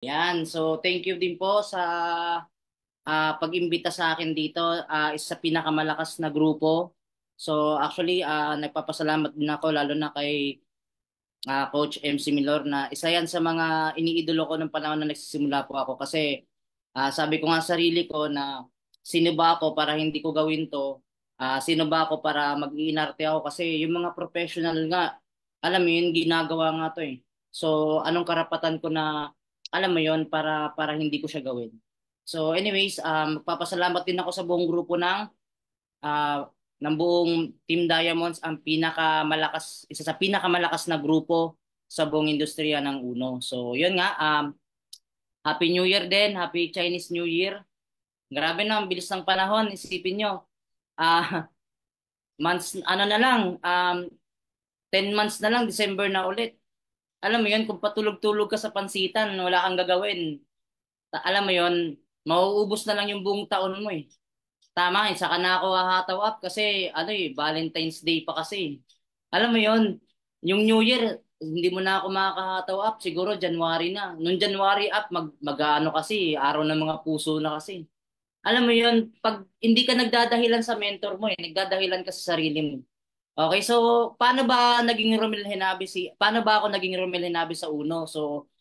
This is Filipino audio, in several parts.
Yan. So, thank you din po sa pag-imbita sa akin dito. Isa sa pinakamalakas na grupo. So, actually, nagpapasalamat din ako lalo na kay Coach MC Milor na isa yan sa mga iniidolo ko ng panahon na nagsisimula po ako. Kasi sabi ko nga sa sarili ko na sino ba ako para hindi ko gawin to? Sino ba ako para mag-iinarte ako? Kasi yung mga professional nga, alam mo yun, ginagawa nga to eh. So, anong karapatan ko na alam mo yon para hindi ko siya gawin. So anyways, magpapasalamat din ako sa buong grupo ah, ng buong Team Diamonds, ang pinakamalakas, isa sa pinakamalakas na grupo sa buong industriya ng Uno. So yun nga, Happy New Year din, Happy Chinese New Year. Grabe na, ang bilis ng panahon, isipin nyo. Ah, months, ano na lang, 10 months na lang, December na ulit. Alam mo yun, kung patulog-tulog ka sa pansitan, wala kang gagawin. Alam mo yon, mauubos na lang yung buong taon mo eh. Tama, saka na ako hahataw up kasi ano eh, Valentine's Day pa kasi. Alam mo yon, yung New Year, hindi mo na ako makakahataw up, siguro January na. Nung January up, mag-ano kasi, araw ng mga puso na kasi. Alam mo yon, pag hindi ka nagdadahilan sa mentor mo eh, nagdadahilan ka sa sarili mo. Okay, so paano ba ako naging Romel Hinabi sa Uno? So,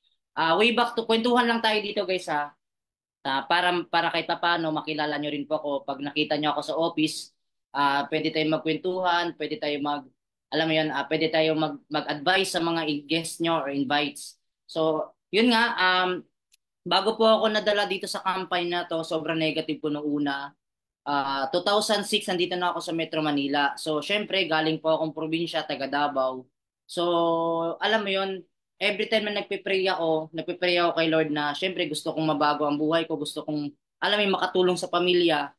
way back to, kwentuhan lang tayo dito guys ha. Para kahit paano makilala nyo rin po ako pag nakita nyo ako sa office, pwede tayong magkwentuhan, pwede tayong alam mo yun, pwede tayong mag-advise sa mga guests nyo or invites. So, yun nga, bago po ako nadala dito sa campaign na to, sobrang negative po nung una. 2006, nandito na ako sa Metro Manila. So, syempre, galing po akong probinsya, taga Davao. So, alam mo yon, every time na nagpe-pray ako kay Lord na syempre gusto kong mabago ang buhay ko, gusto kong, alam mo yun, makatulong sa pamilya.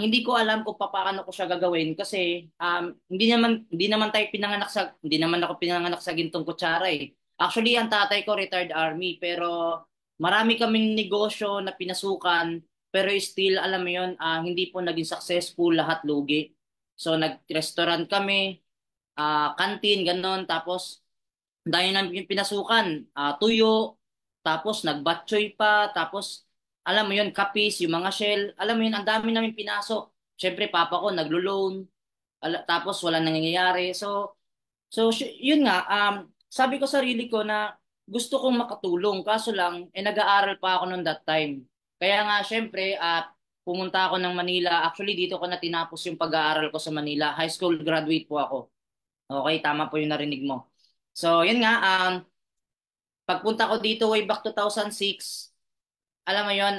Hindi ko alam kung paano ko siya gagawin kasi hindi naman ako pinanganak sa gintong kutsara eh. Actually, ang tatay ko retired army pero marami kaming negosyo na pinasukan pero still alam mo 'yon, hindi po naging successful, lahat lugi. So nag-restaurant kami, canteen ganon, tapos dahil namin pinasukan, tuyo, tapos nagbatchoy pa, tapos alam mo yun, kapis, yung mga shell, alam mo yun, ang dami namin pinasok. Siyempre, papa ko naglo-loan, tapos wala nangyayari. Yun nga, sabi ko sarili ko na gusto kong makatulong, kaso lang, nag-aaral pa ako noon that time. Kaya nga, syempre, pumunta ako ng Manila. Actually, dito ko na tinapos yung pag-aaral ko sa Manila. High school graduate po ako. Okay, tama po yung narinig mo. So, yun nga, pagpunta ko dito way back 2006, alam mo yun,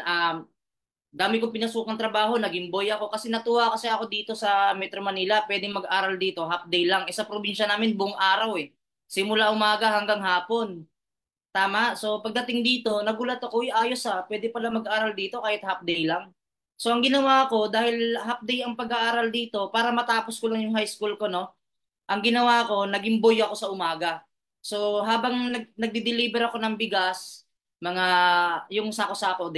dami kong pinasukang trabaho, naging boy ako kasi natuwa kasi ako dito sa Metro Manila, pwedeng mag-aral dito, half day lang. Sa probinsya namin, buong araw eh. Simula umaga hanggang hapon. Tama? So, pagdating dito, nagulat ako, uy, ayos pwede pala mag-aral dito kahit half day lang. So, ang ginawa ko, dahil half day ang pag-aaral dito, para matapos ko lang yung high school ko, no? Ang ginawa ko, naging boy ako sa umaga. So habang nagdi-deliver ako ng bigas, mga yung sako-sako,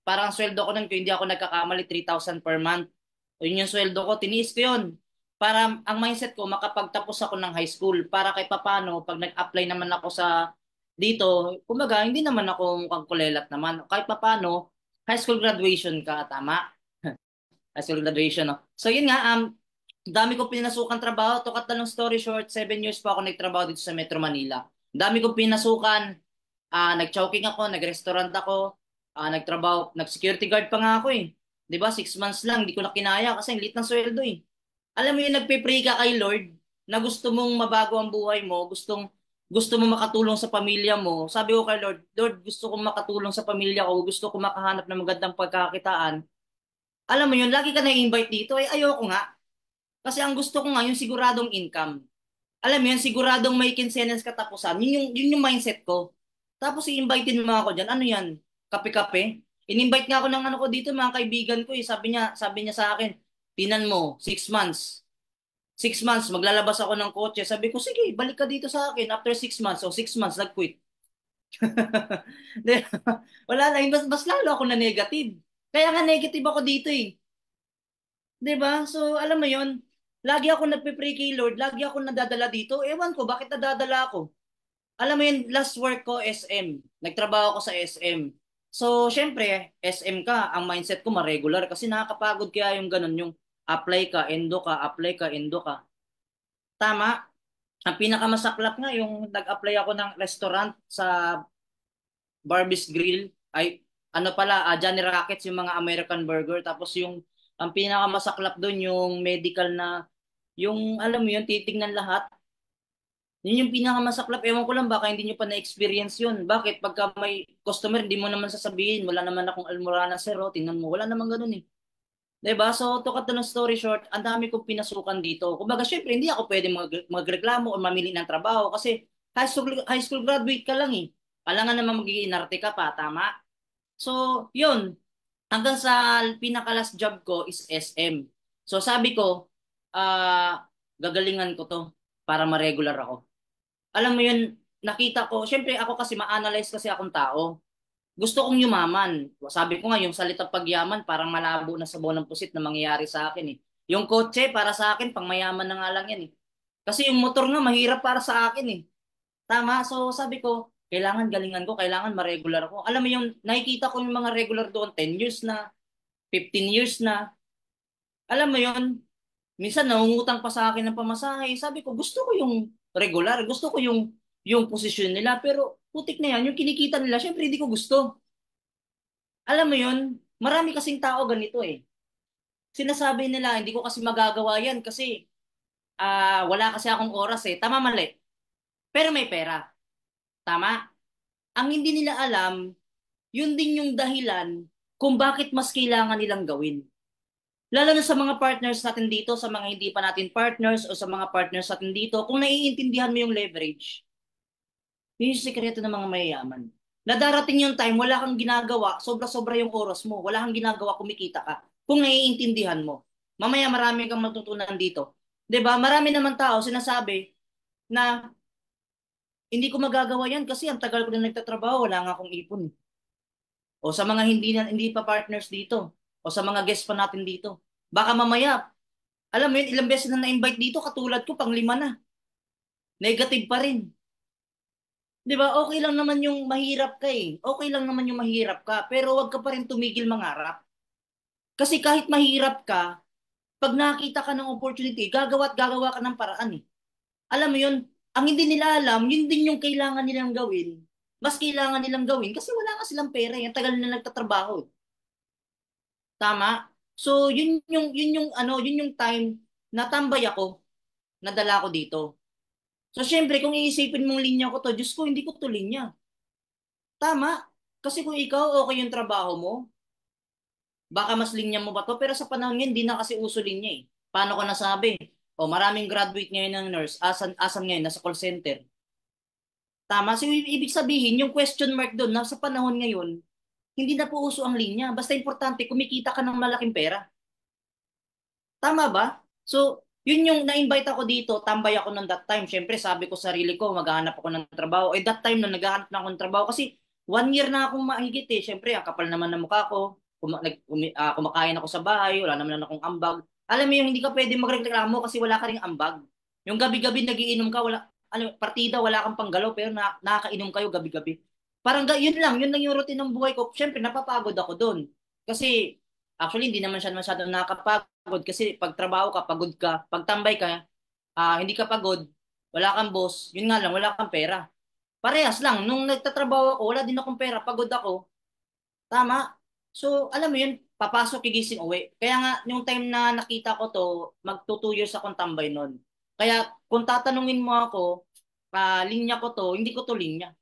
parang sweldo ko nun, kung hindi ako nagkakamali, 3,000 per month. O yun yung sweldo ko, tiniis ko yun. Para ang mindset ko, makapagtapos ako ng high school. Para kahit papano, pag nag-apply naman ako sa dito, kumbaga, hindi naman ako mukhang kulelat naman. Kahit papano, high school graduation ka, tama? High school graduation, no? So yun nga, dami kong pinasukan trabaho. To cut na long story short, 7 years pa ako nagtrabaho dito sa Metro Manila. Dami kong pinasukan. Nag-chowking ako, nag-restaurant ako, nagtrabaho, nag-security guard pa nga ako eh. 'Di ba? 6 months lang, hindi ko na kinaya kasi ang liit ng sweldo eh. Alam mo yung nagpe-pray ka kay Lord na gusto mong mabago ang buhay mo, gusto mo makatulong sa pamilya mo. Sabi ko kay Lord, Lord, gusto kong makatulong sa pamilya ko, gusto ko makahanap ng magandang pagkakitaan. Alam mo yun, lagi ka na-invite dito, eh ayoko nga. Kasi ang gusto ko nga yung siguradong income. Alam mo yun, siguradong may kinsenas katapusan. Yun yung mindset ko. Tapos i-invitein mo ako dyan. Ano yan? Kape-kape? In-invite nga ako ng ano ko dito, mga kaibigan ko eh. Sabi niya sa akin, tinan mo, 6 months. 6 months, maglalabas ako ng kotse. Sabi ko, sige, balik ka dito sa akin after 6 months. So 6 months, nag-quit. Di- Wala na, mas lalo ako na negative. Kaya nga negative ako dito eh. 'Di ba? So, alam mo 'yon, lagi ako nagpe-pray kay Lord, lagi ako nadadala dito. Ewan ko bakit nadadala ako. alam mo yun, last work ko SM. Nagtrabaho ko sa SM. So, syempre, SM ka, ang mindset ko ma-regular kasi nakakapagod kaya yung ganun, yung apply ka, endo ka, apply ka, endo ka. Tama. Ang pinakamasaklap nga yung nag-apply ako ng restaurant sa Barbie's Grill. Ay, ano pala, Johnny Rockets, yung mga American burger. Tapos yung, ang pinakamasaklap doon, yung medical na, yung, alam mo yun, titignan lahat. Yun yung pinakamasaklap. Ewan ko lang, baka hindi nyo pa na-experience yun. Bakit? Pagka may customer, hindi mo naman sasabihin, wala naman akong almorana sir, oh, tingnan mo. Wala naman ganun eh. 'Di ba? So, to cut the long story short, ang dami kong pinasukan dito. Kumbaga, syempre, hindi ako pwede magreklamo o mamili ng trabaho kasi high school graduate ka lang eh. Alangan naman magiging inarte ka pa, tama? So, yun. Hanggang sa pinaka-last job ko is SM. So, sabi ko, gagalingan ko to para ma-regular ako. Alam mo yun, nakita ko, syempre ako kasi ma-analyze kasi akong tao. Gusto kong yumaman. Sabi ko nga, yung salitang pagyaman, parang malabo na sa ng pusit na mangyayari sa akin eh. Yung kotse, para sa akin, pang mayaman na nga lang yan eh. Kasi yung motor nga, mahirap para sa akin eh. Tama? So sabi ko, kailangan galingan ko, kailangan ma-regular ako. Alam mo yung, nakikita ko yung mga regular doon, 10 years na, 15 years na. Alam mo yun, minsan nangungutang pa sa akin ng pamasahe. Sabi ko, gusto ko yung regular, gusto ko yung posisyon nila. Pero putik na yan, yung kinikita nila, syempre hindi ko gusto. Alam mo yun, marami kasing tao ganito eh. Sinasabi nila, hindi ko kasi magagawa yan kasi wala kasi akong oras eh. Tama mali. Pero may pera. Tama? Ang hindi nila alam, yun din yung dahilan kung bakit mas kailangan nilang gawin. Lalo na sa mga partners natin dito, sa mga hindi pa natin partners o sa mga partners natin dito, kung naiintindihan mo yung leverage, yun yung sikreto ng mga mayayaman. Na darating yung time, wala kang ginagawa, sobra-sobra yung oras mo, wala kang ginagawa, kumikita ka. Kung naiintindihan mo. Mamaya marami kang matutunan dito. 'Di ba? Marami naman tao sinasabi na hindi ko magagawa yan kasi ang tagal ko na nagtatrabaho, wala nga akong ipon. O sa mga hindi pa partners dito, o sa mga guests pa natin dito. Baka mamaya, alam mo yun, ilang beses na na-invite dito, katulad ko, pang 5 na. Negative pa rin. 'Di ba? Okay lang naman yung mahirap ka eh. Okay lang naman yung mahirap ka, pero wag ka pa rin tumigil mangarap. Kasi kahit mahirap ka, pag nakita ka ng opportunity, gagawa at gagawa ka ng paraan eh. Alam mo yun, ang hindi nila alam, yun din yung kailangan nilang gawin. Mas kailangan nilang gawin kasi wala ka silang pera eh. Ang tagal na nagtatrabaho. Eh. Tama? So, yun yung time na tambay ako, nadala ko dito. So, syempre, kung iisipin mong linya ko to, Diyos ko, hindi ko to linya. Tama. Kasi kung ikaw, okay yung trabaho mo, baka mas linya mo ba to? Pero sa panahon ngayon, hindi na kasi uso linya eh. Paano ko nasabi? O maraming graduate ngayon ng nurse, asan ngayon, nasa call center. Tama. So, ibig sabihin, yung question mark doon, na sa panahon ngayon, hindi na po uso ang linya. Basta importante, kumikita ka ng malaking pera. Tama ba? So, yun yung na-invite ako dito, tambay ako nung that time. Siyempre, sabi ko sarili ko, maghahanap ako ng trabaho. Eh, that time na naghahanap na ako ng trabaho kasi 1 year na akong mahigit eh. Siyempre, ang kapal naman ng mukha ko. Kumakain ako sa bahay, wala naman akong ambag. Alam mo yung hindi ka pwede magreklamo kasi wala ka ring ambag. Yung gabi-gabi nagiinom ka, wala, ano, partida, wala kang panggalaw, pero nakakainom kayo gabi-gabi. Parang yun lang yung routine ng buhay ko. Siyempre, napapagod ako doon. Kasi, actually, hindi naman siya masyadong nakakapagod kasi pag trabaho ka, pagod ka, pag tambay ka, hindi ka pagod, wala kang boss, yun nga lang, wala kang pera. Parehas lang, nung nagtatrabaho ako, wala din akong pera, pagod ako. Tama? So, alam mo yun, papasok, gigising, uwi. Kaya nga, yung time na nakita ko to, magto 2 years akong tambay nun. Kaya, kung tatanungin mo ako, linya ko to, hindi ko to linya.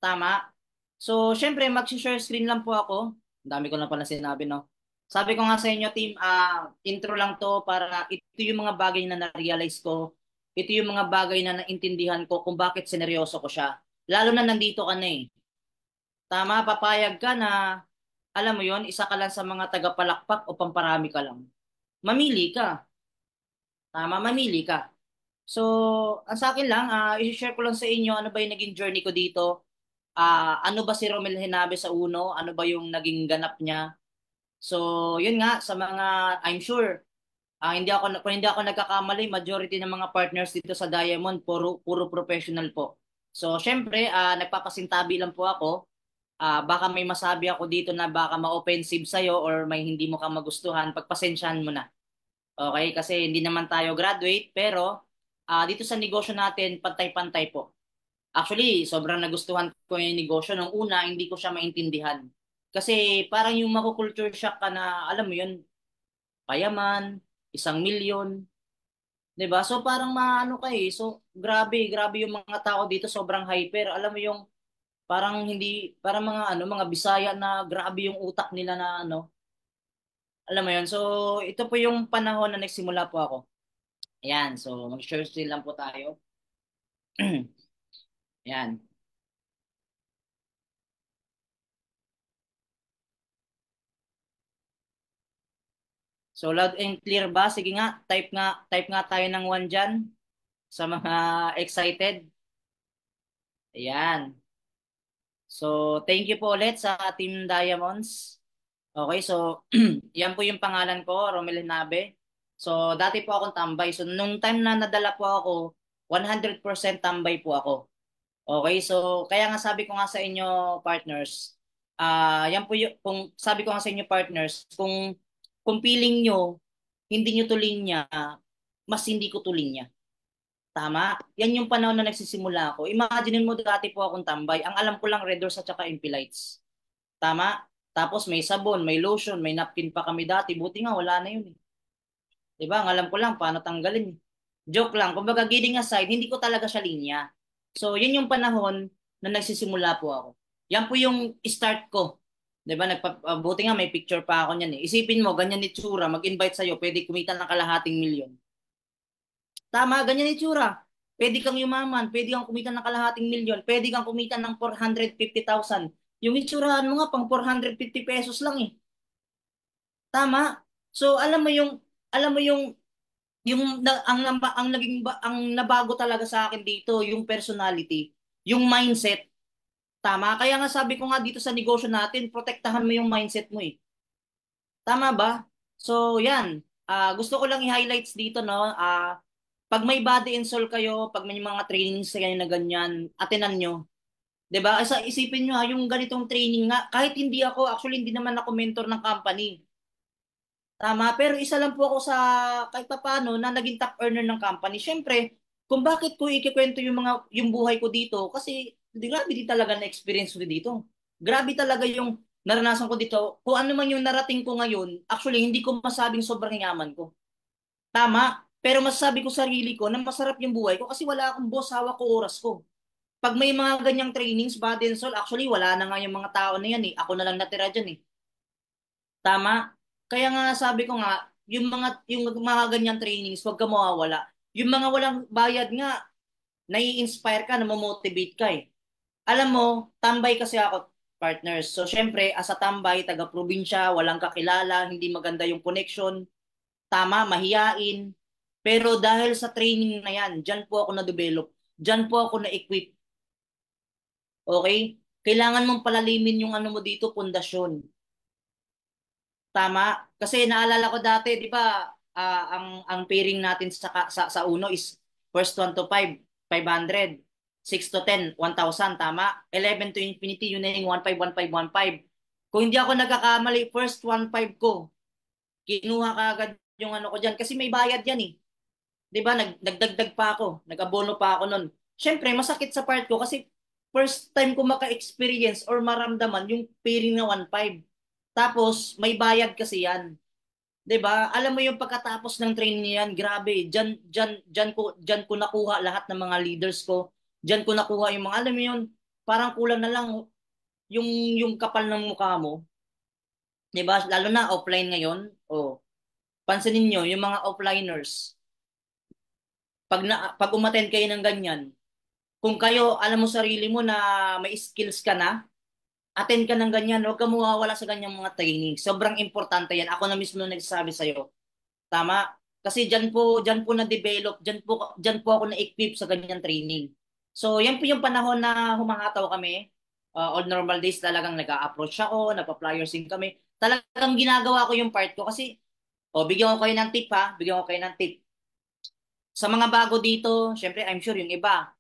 Tama? So, syempre, mag-share screen lang po ako. Ang dami ko na pala sinabi, no? Sabi ko nga sa inyo, team, intro lang to para ito yung mga bagay na na-realize ko. Ito yung mga bagay na naintindihan ko kung bakit sineryoso ko siya. Lalo na nandito ka na eh. Tama, papayag ka na, alam mo yon, isa ka lang sa mga tagapalakpak o pamparami ka lang. Mamili ka. Tama, mamili ka. So, ang sa akin lang, i-share ko lang sa inyo ano ba yung naging journey ko dito. Ano ba si Romel Henabe sa uno? Ano ba yung naging ganap niya? So, yun nga, sa mga, I'm sure, kung hindi ako nagkakamali, majority ng mga partners dito sa Diamond, puro professional po. So, syempre, nagpapasintabi lang po ako. Baka may masabi ako dito na baka ma-offensive sa'yo or may hindi mo ka magustuhan, pagpasensyahan mo na. Okay? Kasi hindi naman tayo graduate, pero dito sa negosyo natin, pantay-pantay po. Actually, sobrang nagustuhan ko yung negosyo. Nung una, hindi ko siya maintindihan. Kasi parang yung makukulture shock ka na, alam mo yun, payaman, 1 milyon, 'di ba? So parang maano ka eh. So grabe yung mga tao dito sobrang hyper. Alam mo yung parang hindi parang mga ano, mga Bisaya na grabe yung utak nila na ano. Alam mo yun. So ito po yung panahon na nagsimula po ako. Ayan, so mag-share screen lang po tayo. Ayan. So loud and clear ba? Sige nga, type nga tayo ng one dyan sa mga excited. Ayan. So thank you po ulit sa Team Diamonds. Okay, so yan po yung pangalan ko, Romel Hinabe. So dati po akong tambay. So nung time na nadala po ako, 100% tambay po ako. Okay, so kaya nga sabi ko nga sa inyo partners, yan po yung, kung sabi ko nga sa inyo partners, kung feeling nyo, hindi nyo tuling niya, mas hindi ko tuling niya. Tama? Yan yung panahon na nagsisimula ako. Imagine mo dati po akong tambay. Ang alam ko lang Red Doors at saka Impelites. Tama? Tapos may sabon, may lotion, may napkin pa kami dati. Buti nga wala na yun eh. 'Di ba? Ang alam ko lang paano tanggalin. Joke lang. Kumbaga kidding aside, hindi ko talaga siya linya. So, yun yung panahon na nagsisimula po ako. Yan po yung start ko. 'Di ba? Buti nga may picture pa ako niyan eh. Isipin mo, ganyan itsura, mag-invite sa'yo, pwede kumita ng kalahating milyon. Tama, ganyan itsura. Pwede kang yumaman, pwede kang kumita ng kalahating milyon, pwede kang kumita ng 450,000. Yung itsurahan mo nga pang 450 pesos lang eh. Tama? So alam mo yung ang naging ang nabago talaga sa akin dito yung personality, yung mindset. Tama? Kaya nga sabi ko nga dito sa negosyo natin, protektahan mo yung mindset mo eh. Tama ba? So yan. Gusto ko lang i-highlights dito no. Pag may body and soul kayo, pag may mga trainings kayo na ganyan, atenan nyo. 'Di ba? Isa isipin nyo yung ganitong training nga, kahit hindi ako, actually hindi naman ako mentor ng company. Tama, pero isa lang po ako sa kahit papaano na naging top earner ng company. Siyempre, kung bakit ko ikikwento yung buhay ko dito kasi grabe din talaga na experience ko dito. Grabe talaga yung naranasan ko dito. Kung ano man yung narating ko ngayon, actually hindi ko masabing sobrang yaman ko. Tama, pero masasabi ko sarili ko na masarap yung buhay ko kasi wala akong boss, hawak ko oras ko. Pag may mga ganyang trainings, body and soul, actually wala na nga yung mga tao na yan eh. Ako na lang natira dyan eh. Tama? Kaya nga sabi ko nga, yung mga ganyan trainings, huwag ka mawawala. Yung mga walang bayad nga, nai-inspire ka, na-motivate ka eh. Alam mo, tambay kasi ako, partners. So syempre, as a tambay, taga-probinsya, walang kakilala, hindi maganda yung connection, tama, mahiyain. Pero dahil sa training na yan, dyan po ako na-develop. Dyan po ako na-equip. Okay? Kailangan mong palalimin yung ano mo dito, pundasyon. Tama. Kasi naalala ko dati, 'di ba, ang pairing natin sa uno is first 1 to 5, 500. 6 to 10, 1,000, tama? 11 to infinity, yun na yung 1,500, 1,500, 1,500. Kung hindi ako nagkakamali, first 1,500 ko, kinuha ka agad yung ano ko diyan kasi may bayad yan eh. 'Di ba? Nagdagdag pa ako, nag-abono pa ako noon. Siyempre, masakit sa part ko kasi first time ko maka-experience or maramdaman yung pairing na 1,500. Tapos, may bayad kasi yan. 'Di ba? Alam mo yung pagkatapos ng training niyan, grabe. Diyan ko nakuha lahat ng mga leaders ko. Diyan ko nakuha yung mga alam mo yun, parang kulang na lang yung yung kapal ng mukha mo, 'di ba? Lalo na offline ngayon. Oh, pansinin niyo yung mga offliners. Pag umattend kayo ng ganyan, kung kayo alam mo sarili mo na may skills ka na, attend ka ng ganyan, huwag ka mawawala sa ganyang mga training. Sobrang importante yan. Ako na mismo nagsasabi sa'yo. Tama? Kasi diyan po na-develop, diyan po ako na-equip sa ganyang training. So, yan po yung panahon na humahataw kami. On normal days talagang nag-a-approach ako, nagpa-flyersing kami. Talagang ginagawa ko yung part ko kasi, bigyan ko kayo ng tip ha, bigyan ko kayo ng tip. Sa mga bago dito, syempre I'm sure yung iba,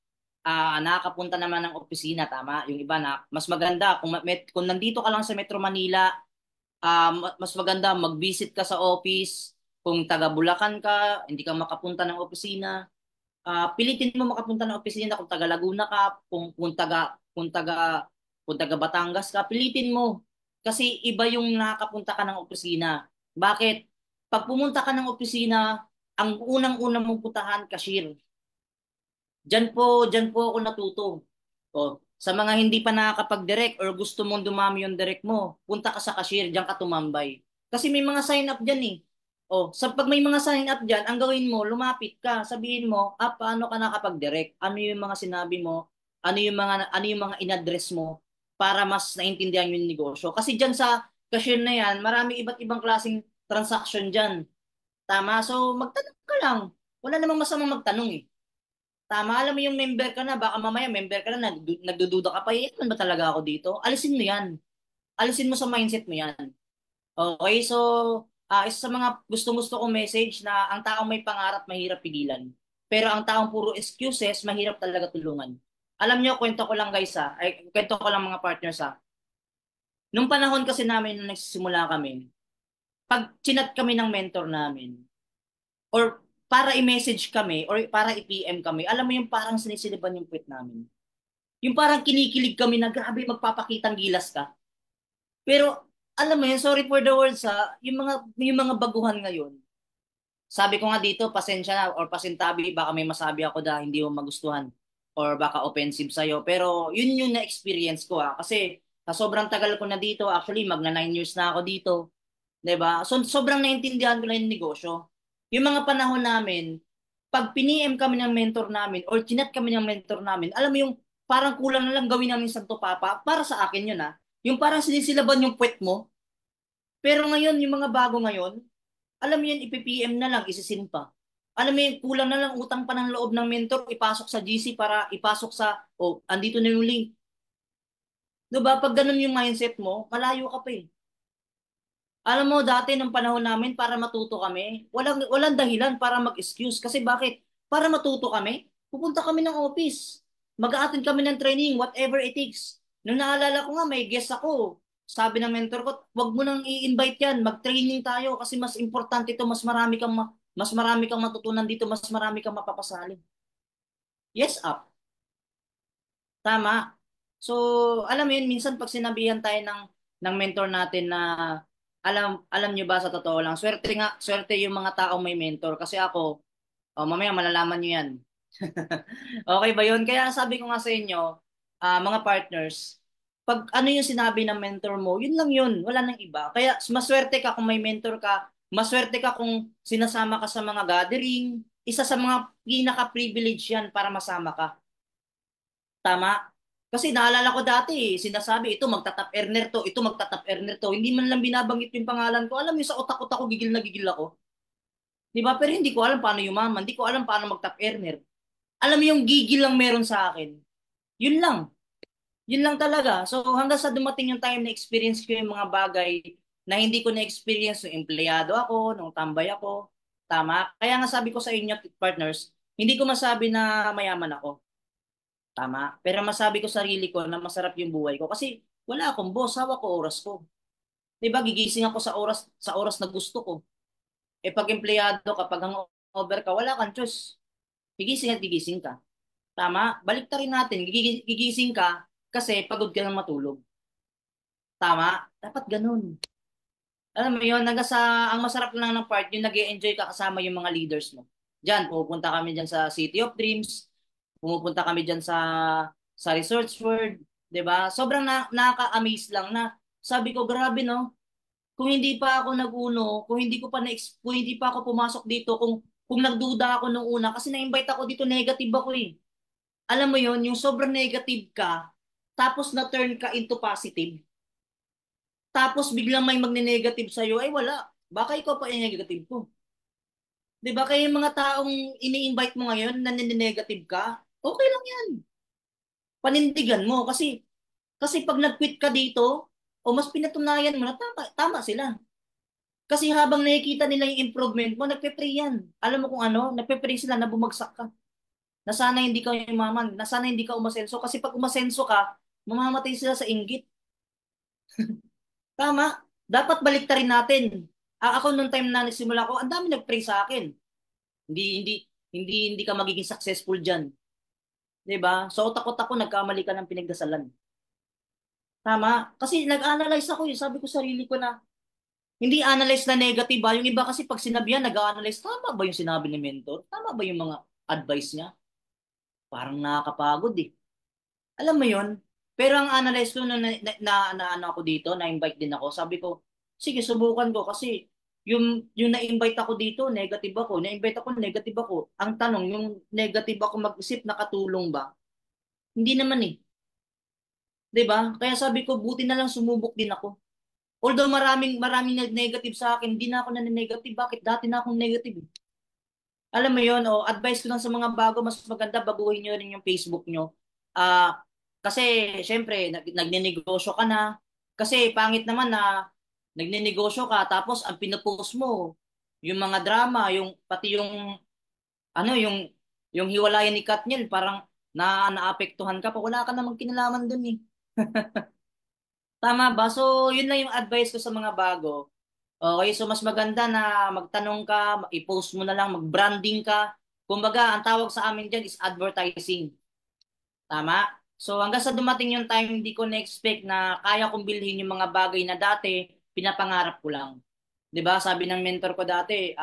nakakapunta naman ng opisina, tama? Yung iba na mas maganda kung nandito ka lang sa Metro Manila, mas maganda mag-visit ka sa office. Kung taga Bulacan ka, hindi ka makapunta ng opisina, pilitin mo makapunta ng opisina. Kung taga Laguna ka, kung taga Batangas ka, pilitin mo. Kasi iba yung nakakapunta ka ng opisina. Bakit? Pag pumunta ka ng opisina, ang unang-unang mong puntahan, cashier. Diyan po ako natuto. O, sa mga hindi pa nakakapag-direct or gusto mong dumami yung direct mo, punta ka sa cashier, diyan ka tumambay. Kasi may mga sign up diyan eh. O, pag may mga sign up diyan, ang gawin mo, lumapit ka, sabihin mo, paano ka nakapag-direct? Ano yung mga sinabi mo? Ano yung mga in-address mo para mas naintindihan yung negosyo? Kasi diyan sa cashier na yan, marami iba't ibang klaseng transaction diyan. Tama? So, magtanong ka lang. Wala namang masamang magtanong eh. Tama, alam mo yung member ka na, baka mamaya member ka na, nagdududa ka pa, man ba talaga ako dito? Alisin mo yan. Alisin mo sa mindset mo yan. Okay, so, isa sa mga gustong-gusto kong message na ang taong may pangarap, mahirap pigilan. Pero ang taong puro excuses, mahirap talaga tulungan. Alam nyo, kwento ko lang guys kwento ko lang mga partners Nung panahon kasi namin, nung nagsisimula kami, pag chinat kami ng mentor namin, or para i-message kami, or para i-PM kami, alam mo yung parang sinisiliban yung tweet namin. Yung parang kinikilig kami na grabe magpapakitang gilas ka. Pero alam mo yun, sorry for the words yung mga baguhan ngayon. Sabi ko nga dito, pasensya na or pasintabi, baka may masabi ako na hindi mo magustuhan or baka offensive sa'yo. Pero yun yung na-experience ko Kasi sa sobrang tagal ko na dito, actually magna 9 years na ako dito. 'Di ba? So sobrang naintindihan ko na yung negosyo. Yung mga panahon namin, pag piniem kami ng mentor namin or chinat kami ng mentor namin, alam mo yung parang kulang na lang gawin namin Santo Papa, para sa akin yun Yung parang sinisilaban yung puwet mo. Pero ngayon, yung mga bago ngayon, alam mo yun, ipipm na lang, isisin pa. Alam mo yun, kulang na lang utang pa ng loob ng mentor, ipasok sa GC para ipasok andito na yung link. Diba? Pag ganun yung mindset mo, malayo ka pa eh. Alam mo, dati nung panahon namin, para matuto kami, walang dahilan para mag-excuse. Kasi bakit? Para matuto kami, pupunta kami ng office. Mag-a-attend kami ng training, whatever it takes. Nung naalala ko nga, may guest ako. Sabi ng mentor ko, wag mo nang i-invite yan, mag-training tayo kasi mas importante ito, mas marami kang matutunan dito, mas marami kang mapapasali. Yes, up. Tama. So, alam mo yun, minsan pag sinabihan tayo ng mentor natin na alam nyo ba sa totoo lang, swerte yung mga taong may mentor. Kasi ako, mamaya malalaman nyo yan. Okay ba yun? Kaya sabi ko nga sa inyo, mga partners, pag ano yung sinabi ng mentor mo, yun lang yun. Wala nang iba. Kaya maswerte ka kung may mentor ka, maswerte ka kung sinasama ka sa mga gathering. Isa sa mga pinaka-privilege yan para masama ka. Tama? Kasi naalala ko dati, sinasabi, ito magta-top earner to, ito magta-top earner to. Hindi man lang binabanggit yung pangalan ko. Alam mo, sa utak-utak ko, gigil na gigil ako. Di ba? Pero hindi ko alam paano yumaman. Hindi ko alam paano mag-top earner. Alam mo yung gigil lang meron sa akin. Yun lang. Yun lang talaga. So hanggang sa dumating yung time na experience ko yung mga bagay na hindi ko na-experience nung empleyado ako, nung tambay ako. Tama? Kaya nga sabi ko sa inyo, partners, hindi ko masabi na mayaman ako. Tama. Pero masabi ko sarili ko na masarap yung buhay ko kasi wala akong boss, hawak ko oras ko. 'Di ba? Gigising ako sa oras na gusto ko. Pag empleyado ka, pag hangover ka, wala kang choice. Gigising at gigising ka. Tama? Baliktarin natin. Gigising ka kasi pagod ka ng matulog. Tama? Dapat ganun. Alam mo yun, ang masarap lang ng part, yung nag enjoy ka kasama yung mga leaders mo. Diyan, pupunta kami diyan sa City of Dreams, pumupunta kami diyan sa Resorts World, 'di ba? Sobrang nakaka-amaze lang na sabi ko, grabe no. Kung hindi pa ako nag-uno, kung hindi pa ako pumasok dito, kung nagduda ako nung una kasi na-invite ako dito, negative ako eh. Alam mo 'yon, yung sobrang negative ka, tapos na-turn ka into positive. Tapos biglang may magne-negative sa'yo, ay wala. Baka ikaw pa yung negative ko. 'Di ba? Kaya yung mga taong ini-invite mo ngayon na negative ka, okay lang yan. Panindigan mo kasi pag nag-quit ka dito, o mas pinatunayan mo na tama sila. Kasi habang nakikita nila yung improvement mo, nagpe-pray yan. Alam mo kung ano? Nagpe-pray sila na bumagsak ka. Na sana hindi ka yumaman, na sana hindi ka umasenso. Kasi pag umasenso ka, mamamatay sila sa inggit. Tama? Dapat baliktarin natin. Ako nung time na nagsimula ko, ang dami nag-pray sa akin. Hindi, hindi, hindi ka magiging successful diyan. 'Di ba? So, takot ako nagkamali ka ng pinagdasalan. Tama? Kasi nag-analyze ako, sabi ko sa sarili ko na, hindi analyze na negative ba? Yung iba kasi pag sinabihan, nag-analyze, tama ba yung sinabi ni mentor? Tama ba yung mga advice niya? Parang nakakapagod eh. Alam mo yun? Pero ang analyze ko na ano ako dito, na-invite din ako, sabi ko, sige, subukan ko kasi yung na-invite ako dito, negative ako. Na-invite ako, negative ako. Ang tanong, yung negative ako mag-isip, nakatulong ba? Hindi naman eh. 'Di ba? Kaya sabi ko, buti na lang sumubok din ako. Although maraming maraming negative sa akin, hindi na ako negative. Bakit? Dati na akong negative, eh. Alam mo yon, advice ko lang sa mga bago, mas maganda baguhin nyo rin yung Facebook nyo. Kasi syempre nagnenegosyo ka na. Kasi pangit naman na nagnenegosyo ka tapos ang pinopost mo yung mga drama, yung pati yung ano yung hiwalayan ni Katniel, parang naapektuhan ka pa, wala ka namang kinalaman dun eh. Tama ba? So, yun lang yung advice ko sa mga bago. Okay, so mas maganda na magtanong ka, i-post mo na lang, mag-branding ka. Kumbaga, ang tawag sa amin dyan is advertising. Tama? So hanggang sa dumating yung time, hindi ko na-expect na kaya kong bilhin yung mga bagay na dati, pinapangarap ko lang. 'Di ba? Sabi ng mentor ko dati,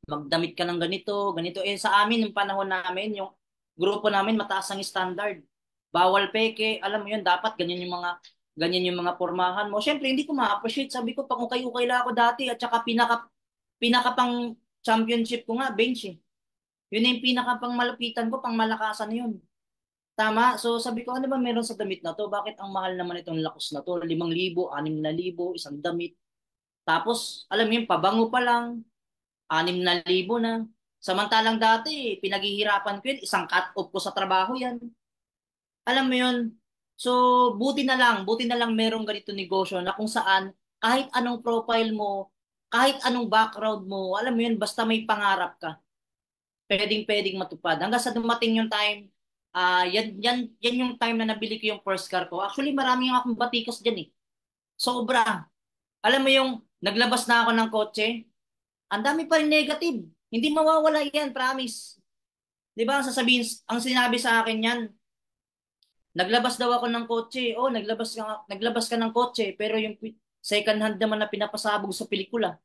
magdamit ka ng ganito, ganito. Eh sa amin, yung panahon namin, yung grupo namin, mataas ang standard. Bawal peke, alam mo yun, dapat ganyan yung mga pormahan mo. Siyempre, hindi ko ma-appreciate. Sabi ko, pang ukay-ukay lang ako dati at saka pinaka pang championship ko nga, bench eh. Yun na yung pinaka pang malapitan ko, pang malakasan na yun. Tama. So sabi ko, ano ba meron sa damit na to? Bakit ang mahal naman itong lakos na to? 5,000, 6,000, isang damit. Tapos, alam mo yun, pabango pa lang, 6,000 na. Samantalang dati, pinaghihirapan ko yun, isang cut-off ko sa trabaho yan. Alam mo yun? So, buti na lang merong ganito negosyo na kung saan, kahit anong profile mo, kahit anong background mo, alam mo yun, basta may pangarap ka, pwedeng matupad. Hanggang sa dumating yung time, yan yung time na nabili ko yung first car ko. Actually, marami nga akong batikas dyan eh. Sobra. Alam mo yung naglabas na ako ng kotse, ang dami pa rin negative. Hindi mawawala yan, promise. Di ba? Ang sinabi sa akin yan, naglabas daw ako ng kotse. Oh, naglabas ka ng kotse, pero yung second hand naman na pinapasabog sa pelikula.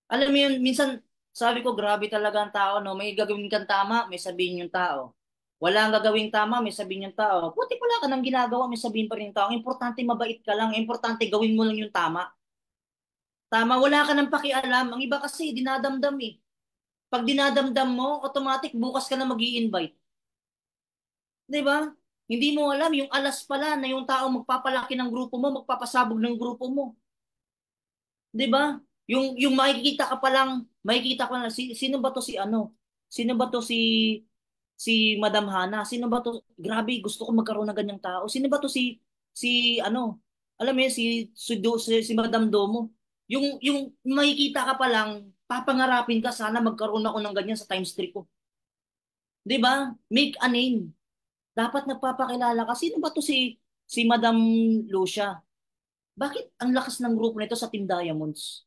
Alam mo yun, minsan sabi ko, grabe talaga ang tao, no? May gagawin kang tama, may sabihin yung tao. Wala ang gagawing tama, may sabihin yung tao. Puti wala ka nang ginagawa, may sabihin pa rin yung tao. Ang importante, mabait ka lang. Ang importante, gawin mo lang yung tama. Tama, wala ka nang pakialam. Ang iba kasi, dinadamdam eh. Pag dinadamdam mo, automatic, bukas ka na mag-i-invite. Di ba? Hindi mo alam, yung alas pala na yung tao magpapalaki ng grupo mo, magpapasabog ng grupo mo. 'Di ba? Yung makikita ka pa lang, makikita ko na sino ba to si ano? Sino ba to si Madam Hana? Sino ba to? Grabe, gusto ko magkaroon ng ganyang tao. Sino ba to si ano? Alam mo yun, si Madam Domo. Yung makikita ka pa lang, papangarapin ka sana magkaroon ako ng ganyan sa Times 3 ko. 'Di ba? Make a name. Dapat nagpapakilala ka. Sino ba to si Madam Lucia? Bakit ang lakas ng grupo nito sa Team Diamonds?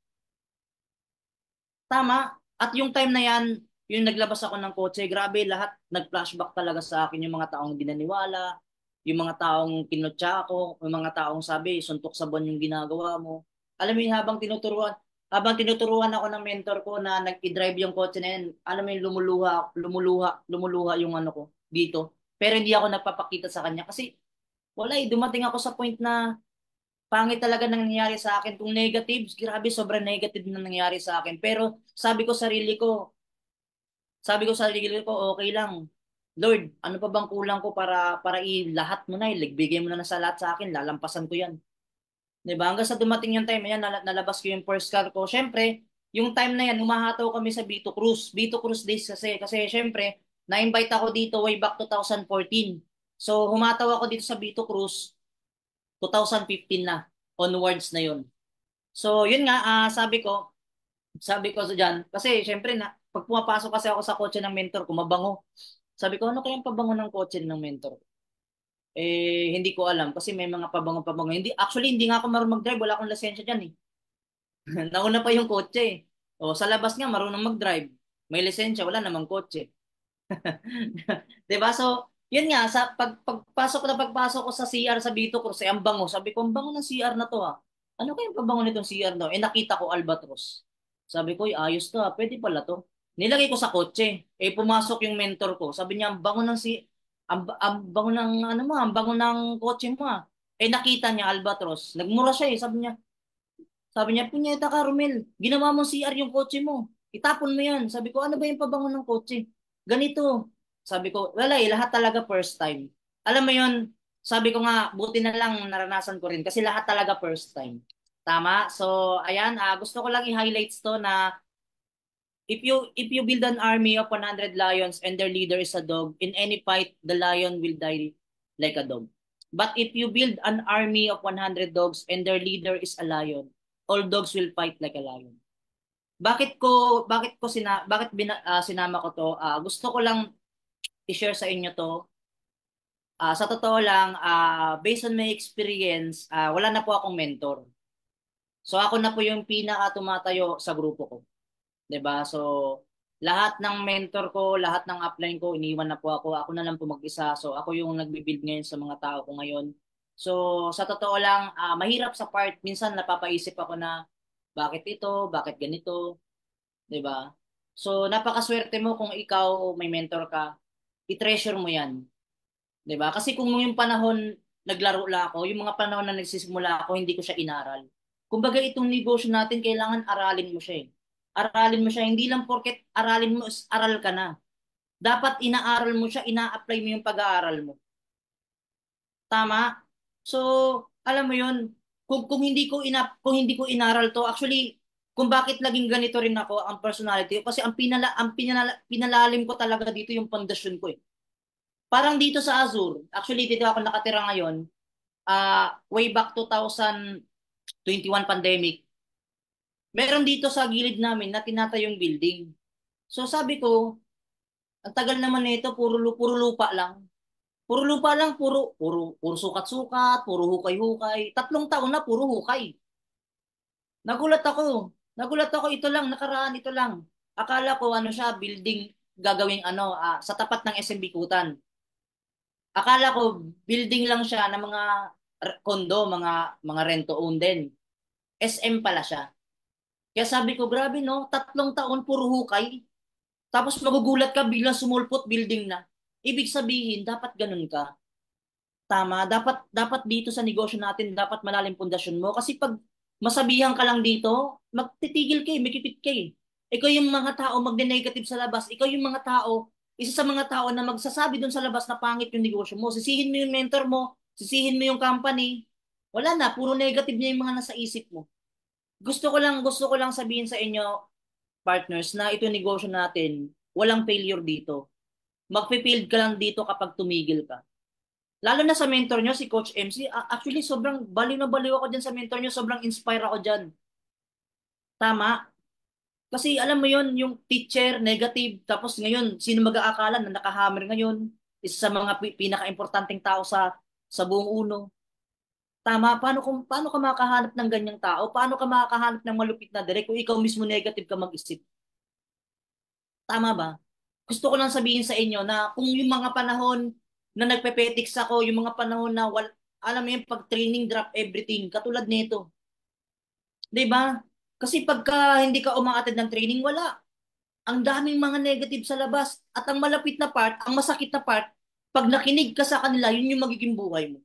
Tama. At yung time na yan, yung naglabas ako ng kotse, grabe, lahat nag-flashback talaga sa akin yung mga taong ginaniwala, yung mga taong kinutya ako, yung mga taong sabi, suntok sa buwan yung ginagawa mo. Alam mo yun, habang tinuturuan ako ng mentor ko na nag-drive yung kotse na yan, alam mo yun, lumuluha yung ano ko dito. Pero hindi ako nagpapakita sa kanya kasi wala eh, dumating ako sa point na pangit talaga nang nangyayari sa akin. Kung negative, grabe, sobrang negative na nangyayari sa akin. Pero sabi ko sa sarili ko, okay lang. Lord, ano pa bang kulang ko para lahat mo na, bigay mo na sa lahat sa akin, lalampasan ko 'yan. 'Di ba? Hanggang sa dumating yung time na yan, nalabas ko yung first car ko. Syempre, yung time na yan, humahataw kami sa Vito Cruz. Vito Cruz days kasi syempre, na-invite ako dito way back 2014. So, humataw ako dito sa Vito Cruz 2015 na, onwards na yun. So, yun nga, sabi ko sa dyan, kasi syempre, pag pumapasok kasi ako sa kotse ng mentor ko, mabango. Sabi ko, ano kayang pabango ng kotse ng mentor ko? Hindi ko alam kasi may mga pabango-pabango. Hindi, actually, hindi nga ako marunong mag-drive. Wala akong lisensya dyan eh. Nauna pa yung kotse eh. O, sa labas nga, marunong mag-drive. May lisensya, wala namang kotse. 'Di ba? So, yun nga, sa pagpasok ko sa CR sa Vito Cruz, ang bango. Sabi ko, ang bango ng CR na to ah. Ano kayang pabango nitong CR no? Nakita ko Albatros. Sabi ko, ayos to ah. Pwede pala to. Nilagay ko sa kotse. Pumasok yung mentor ko. Sabi niya, ang bango ng ang bango ng ano mo, ang bango ng kotse mo ah. Nakita niya Albatros. Nagmura siya eh. Sabi niya, punyeta ka, Romel. Ginawa mo CR yung kotse mo. Itapon mo yan. Sabi ko, ano ba yung pabango ng kotse? Ganito. Sabi ko, wala eh, lahat talaga first time. Alam mo yun, sabi ko nga, buti na lang naranasan ko rin kasi lahat talaga first time. Tama? So, ayan, gusto ko lang i-highlights to na if you build an army of 100 lions and their leader is a dog, in any fight, the lion will die like a dog. But if you build an army of 100 dogs and their leader is a lion, all dogs will fight like a lion. Sinama ko to? Gusto ko lang i-share sa inyo to. Sa totoo lang, based on my experience, wala na po akong mentor. So ako na po yung pinaka tumatayo sa grupo ko. 'Di ba? So lahat ng mentor ko, lahat ng upline ko, iniwan na po ako. Ako na lang po mag-isa. So ako yung nagbi-build ngayon sa mga tao ko ngayon. So sa totoo lang, mahirap sa part. Minsan napapaisip ako na bakit ito, bakit ganito, 'di ba? So napakaswerte mo kung ikaw may mentor ka. I-treasure mo 'yan, 'di ba? Kasi kung yung panahon naglaro la ako, yung mga panahon na nagsisimula ako, hindi ko siya inaral. Kumbaga itong negosyo natin, kailangan aralin mo siya eh. Aralin mo siya, hindi lang porket aralin mo, aral ka na. Dapat inaaral mo siya, ina-apply mo yung pag-aaral mo. Tama? So, alam mo yun, kung hindi ko inaral to, actually, kung bakit naging ganito rin ako ang personality ko, kasi pinalalim ko talaga dito yung pundasyon ko eh. Parang dito sa Azure, actually dito ako nakatira ngayon, way back 2021 pandemic, meron dito sa gilid namin na tinatayong building. So sabi ko, ang tagal naman nito, puro lupa lang. Puro lupa lang, puro sukat-sukat, puro hukay-hukay. 3 taon na, puro hukay. Nagulat ako. Nagulat ako, ito lang, nakaraan ito lang. Akala ko ano siya, building gagawing ano, sa tapat ng SM Bikutan. Akala ko building lang siya ng mga kondo, mga rent to own din. SM pala siya. Kaya sabi ko, grabe no, 3 taon puro hukay. Tapos magugulat ka biglang sumulpot building na. Ibig sabihin, dapat ganun ka. Tama, dapat dito sa negosyo natin, dapat malalim pundasyon mo. Kasi pag masabihan ka lang dito, magtitigil ka eh, makipit ka eh. Ikaw yung mga tao magne-negative sa labas. Ikaw yung mga tao, isa sa mga tao na magsasabi doon sa labas na pangit yung negosyo mo. Sisihin mo yung mentor mo, sisihin mo yung company. Wala na, puro negative na yung mga nasa isip mo. Gusto ko lang sabihin sa inyo, partners, na ito yung negosyo natin, walang failure dito. Magpe-failed ka lang dito kapag tumigil ka. Lalo na sa mentor nyo, si Coach MC. Actually, sobrang baliw na baliw ako dyan sa mentor nyo. Sobrang inspire ako dyan. Tama. Kasi alam mo yon yung teacher, negative. Tapos ngayon, sino mag-aakala na nakahammer ngayon? Isa sa mga pinaka-importanting tao sa buong uno. Tama. Paano ka makahanap ng ganyang tao? Paano ka makahanap ng malupit na direct kung ikaw mismo negative ka mag-isip? Tama ba? Gusto ko lang sabihin sa inyo na kung yung mga panahon na nagpepetics ako, yung mga panahon na alam mo yung pag training drop everything, katulad nito. 'Di ba? Kasi pagka hindi ka umaatid ng training, wala. Ang daming mga negative sa labas. At ang malapit na part, ang masakit na part, pag nakinig ka sa kanila, yun yung magiging buhay mo.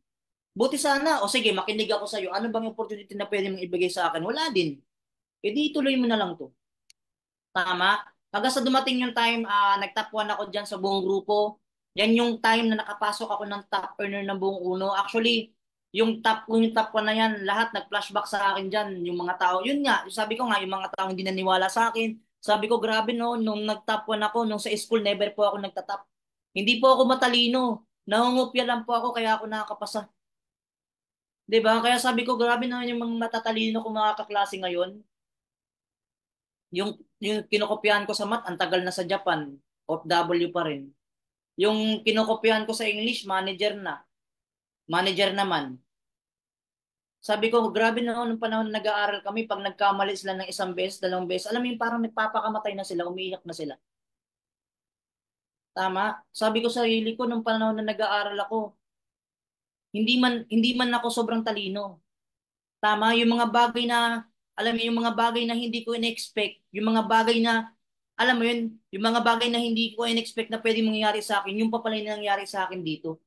Buti sana, o sige, makinig ako sa iyo. Ano bang opportunity na pwede mong ibigay sa akin? Wala din. E di ituloy mo na lang to. Tama. Hanggang sa dumating yung time, nag-top 1 ako dyan sa buong grupo. Yan yung time na nakapasok ako ng top earner ng buong uno. Actually, yung top 1 na yan, lahat nag-flashback sa akin dyan. Yung mga tao, yun nga, sabi ko nga, yung mga tao hindi naniwala sa akin. Sabi ko, grabe no, nung nag-top 1 ako, nung sa school, never po ako nagtatap. Hindi po ako matalino. Nangungupya lang po ako, kaya ako nakakapasa. 'Di ba? Kaya sabi ko, grabe naman yung mga matatalino kong mga kaklase ngayon. Yung kinokopyahan ko sa math, ang tagal na sa Japan, OFW pa rin. Yung kinokopyahan ko sa English, manager na. Manager naman. Sabi ko, grabe na nung panahon na nag-aaral kami, pag nagkamali sila ng isang beses, dalawang beses, alam mo yung parang nagpapakamatay na sila, umiiyak na sila. Tama? Sabi ko sa sarili ko, nung panahon na nag-aaral ako, hindi man ako sobrang talino. Tama? Yung mga bagay na, alam mo, yung mga bagay na hindi ko in-expect, yung mga bagay na, alam mo yun, yung mga bagay na hindi ko in-expect na pwede mangyari sa akin, yung pa pala yung nangyari sa akin dito.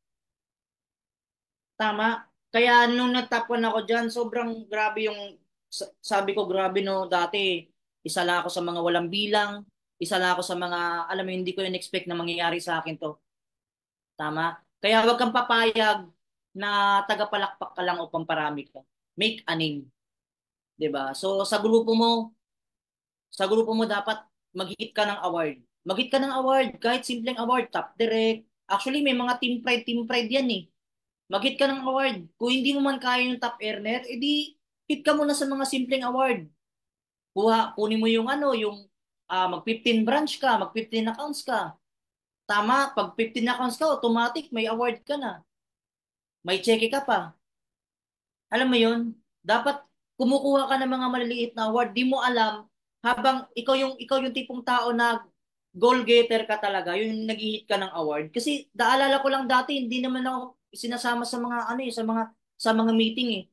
Tama? Kaya nung natapon ako dyan, sobrang grabe yung, sabi ko grabe no, dati, isa lang ako sa mga walang bilang, isa lang ako sa mga, alam mo, hindi ko in-expect na mangyayari sa akin to. Tama? Kaya wag kang papayag na tagapalakpak ka lang o pamparami ka. Make a name. 'Di ba? So sa grupo mo dapat mag-hit ka ng award. Mag-hit ka ng award, kahit simpleng award, top direct. Actually, may mga team pride yan eh. Mag-hit ka ng award. Kung hindi mo man kaya yung top earner, edi hit ka muna sa mga simpleng award. Kunin mo yung ano, yung mag 15 branch ka, mag 15 accounts ka. Tama, pag 15 accounts ka, automatic may award ka na. May cheque ka pa. Alam mo yun? Dapat kumukuha ka ng mga maliliit na award. Di mo alam habang ikaw yung tipong tao na goal getter ka talaga, yung nag-hit ka ng award. Kasi naalala ko lang dati, hindi naman ako sinasama sa mga ano eh, sa mga meeting eh.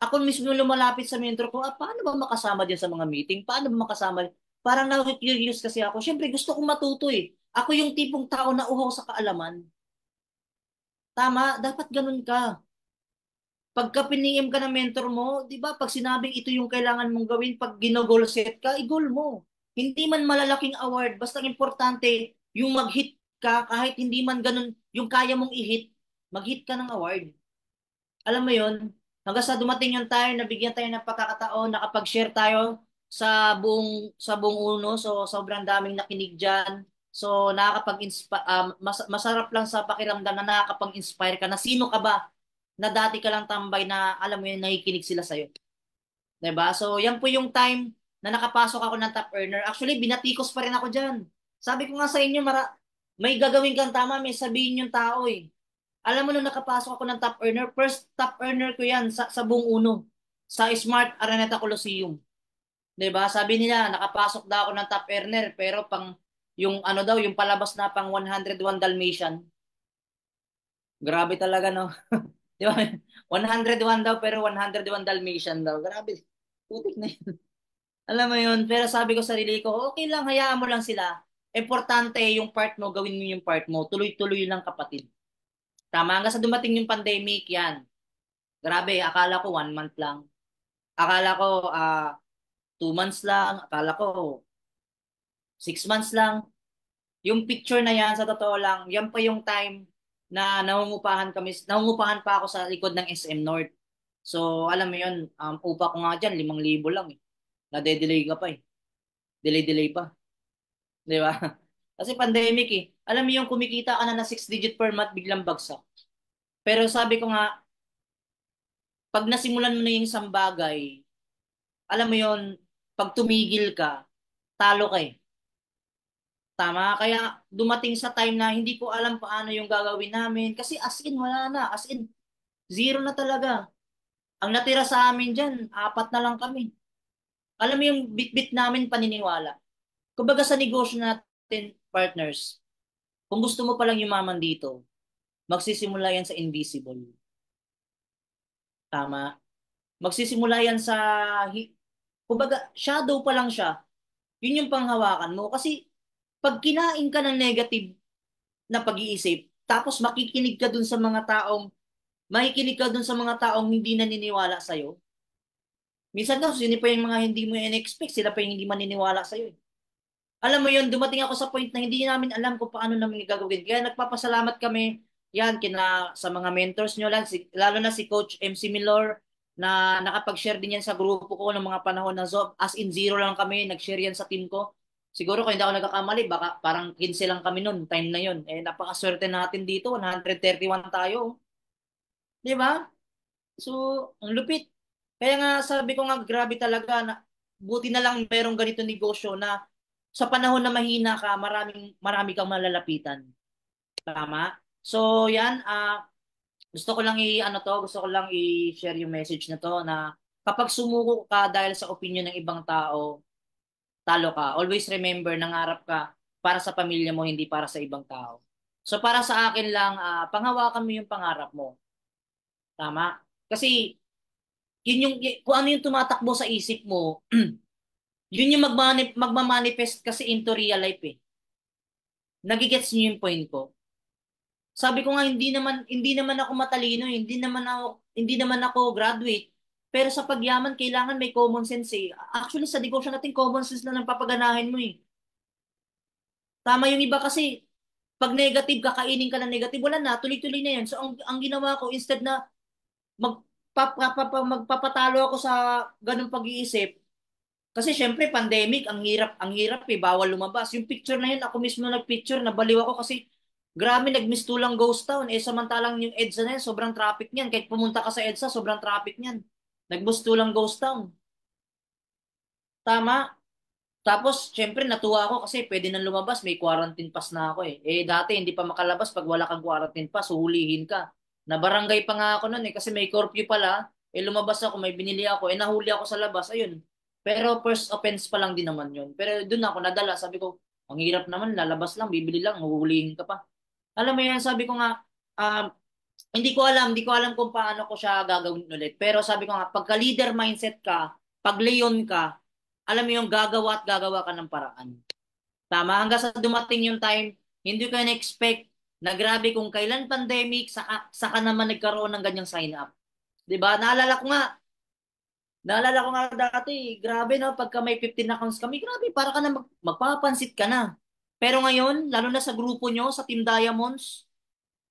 Ako mismo lumalapit sa mentor ko, paano ba makasama diyan sa mga meeting? Paano ba makasama? Parang na-curious kasi ako. Siyempre, gusto kong matuto eh. Ako yung tipong tao na uhaw sa kaalaman. Tama, dapat ganun ka. Pagka piniem ka ng mentor mo, di ba, pag sinabing ito yung kailangan mong gawin, pag ginogol set ka, i-goal mo. Hindi man malalaking award, basta importante, yung mag-hit ka, kahit hindi man ganun, yung kaya mong i-hit, mag-hit ka ng award. Alam mo yon, hanggang sa dumating yung tayo, nabigyan tayo ng pagkakataon, nakapag-share tayo sa buong uno, so sobrang daming nakinig dyan. So nakakapag-inspire, masarap lang sa pakiramdam na nakakapag-inspire ka na sino ka ba na dati ka lang tambay na alam mo yun, nakikinig sila sa'yo. 'Di ba? So, yan po yung time na nakapasok ako ng top earner. Actually, binatikos pa rin ako dyan. Sabi ko nga sa inyo, may gagawin kang tama, may sabihin yung tao eh. Alam mo nung nakapasok ako ng top earner, first top earner ko yan sa buong uno. Sa Smart Araneta Coliseum. 'Di ba? Sabi nila, nakapasok daw ako ng top earner, pero yung ano daw, yung palabas na pang 101 Dalmatian. Grabe talaga, no? Di ba? 101 daw pero 101 Dalmatian daw. Grabe. Putik na yun. Alam mo yun. Pero sabi ko sa sarili ko, okay lang, hayaan mo lang sila. Importante yung part mo, gawin mo yung part mo. Tuloy-tuloy lang kapatid. Tama, hanggang sa dumating yung pandemic, yan. Grabe, akala ko 1 month lang. Akala ko 2 months lang. Akala ko 6 months lang. Yung picture na yan, sa totoo lang, yan pa yung time na nangungupahan pa ako sa likod ng SM North. So, alam mo yun, upa ko nga dyan, 5,000 lang eh. Nade-delay ka pa eh. Delay-delay pa. Di ba? Kasi pandemic eh. Alam mo yung kumikita ka na 6 digit per month, biglang bagsak. Pero sabi ko nga, pag nasimulan mo na yung isang bagay, alam mo yun, pag tumigil ka, talo ka eh. Tama? Kaya dumating sa time na hindi ko alam paano yung gagawin namin. Kasi as in, wala na. As in, zero na talaga. Ang natira sa amin dyan, 4 na lang kami. Alam mo yung bit-bit namin paniniwala. Kumbaga sa negosyo natin, partners, kung gusto mo palang yumaman dito, magsisimula yan sa invisible. Tama? Magsisimula yan kumbaga, shadow pa lang siya. Yun yung panghawakan mo. Kasi pag kinain ka ng negative na pag-iisip, tapos makikinig ka dun sa mga taong hindi naniniwala sa'yo. Minsan daw, sino pa yung mga hindi mo in-expect, sila pa yung hindi maniniwala sa'yo. Alam mo yun, dumating ako sa point na hindi namin alam kung paano namin gagawin. Kaya nagpapasalamat kami yan sa mga mentors nyo lang, lalo na si Coach MC Milor na nakapag-share din yan sa grupo ko ng mga panahon na as in zero lang kami, nag-share yan sa team ko. Siguro kung hindi ako nagkakamali, baka parang 15 lang kami noon, time na yun. Napakaswerte natin dito, 131 tayo. Di ba? So, ang lupit. Kaya nga sabi ko nga grabe talaga na buti na lang merong ganito negosyo na sa panahon na mahina ka, marami kang malalapitan. Tama? So, yan, gusto ko lang gusto ko lang i-share yung message na to na kapag sumuko ka dahil sa opinion ng ibang tao, talo ka. Always remember, nangarap ka para sa pamilya mo, hindi para sa ibang tao. So para sa akin lang, panghawakan mo yung pangarap mo. Tama? Kasi kung ano yung tumatakbo sa isip mo, yun yung magmamanifest kasi into real life eh. Nagigets niyo yung point ko? Sabi ko nga hindi naman ako matalino, hindi naman ako graduate. Pero sa pagyaman kailangan may common sense eh. Actually sa negosyo natin common sense na lang papaganahin mo eh. Tama yung iba kasi pag negative kakainin ka ng negative, wala na, tuloy-tuloy na yan. So ang ginawa ko instead na magpapatalo ako sa ganung pag-iisip, kasi syempre pandemic, ang hirap eh, bawal lumabas. Yung picture na yun, ako mismo nagpicture, nabaliw ako kasi grabe nagmistulang ghost town. Eh samantalang yung EDSA na yan, sobrang traffic niyan. Kahit pumunta ka sa EDSA, sobrang traffic niyan. Nagmistulang ghost town. Tama? Tapos, syempre, natuwa ako kasi pwede nang lumabas, may quarantine pass na ako eh. Eh, dati, hindi pa makalabas pag wala kang quarantine pass, huhulihin ka. Nabarangay pa nga ako noon eh, kasi may curfew pala. Eh, lumabas ako, may binili ako, eh, nahuli ako sa labas, ayun. Pero first offense pa lang din naman yun. Pero doon ako nadala, sabi ko, ang hirap naman, lalabas lang, bibili lang, huhulihin ka pa. Alam mo yan, sabi ko nga, um, hindi ko alam kung paano ko siya gagawin ulit. Pero sabi ko nga, pagka leader mindset ka, pag leon ka, alam mo yung gagawa at gagawa ka ng paraan. Tama? Hanggang sa dumating yung time, hindi ko na-expect na grabe kung kailan pandemic, saka naman nagkaroon ng ganyang sign up. 'Di ba? Naalala ko nga dati, grabe no, pagka may 15 accounts kami, grabe, para ka na magpapansit ka na. Pero ngayon, lalo na sa grupo nyo, sa Team Diamonds,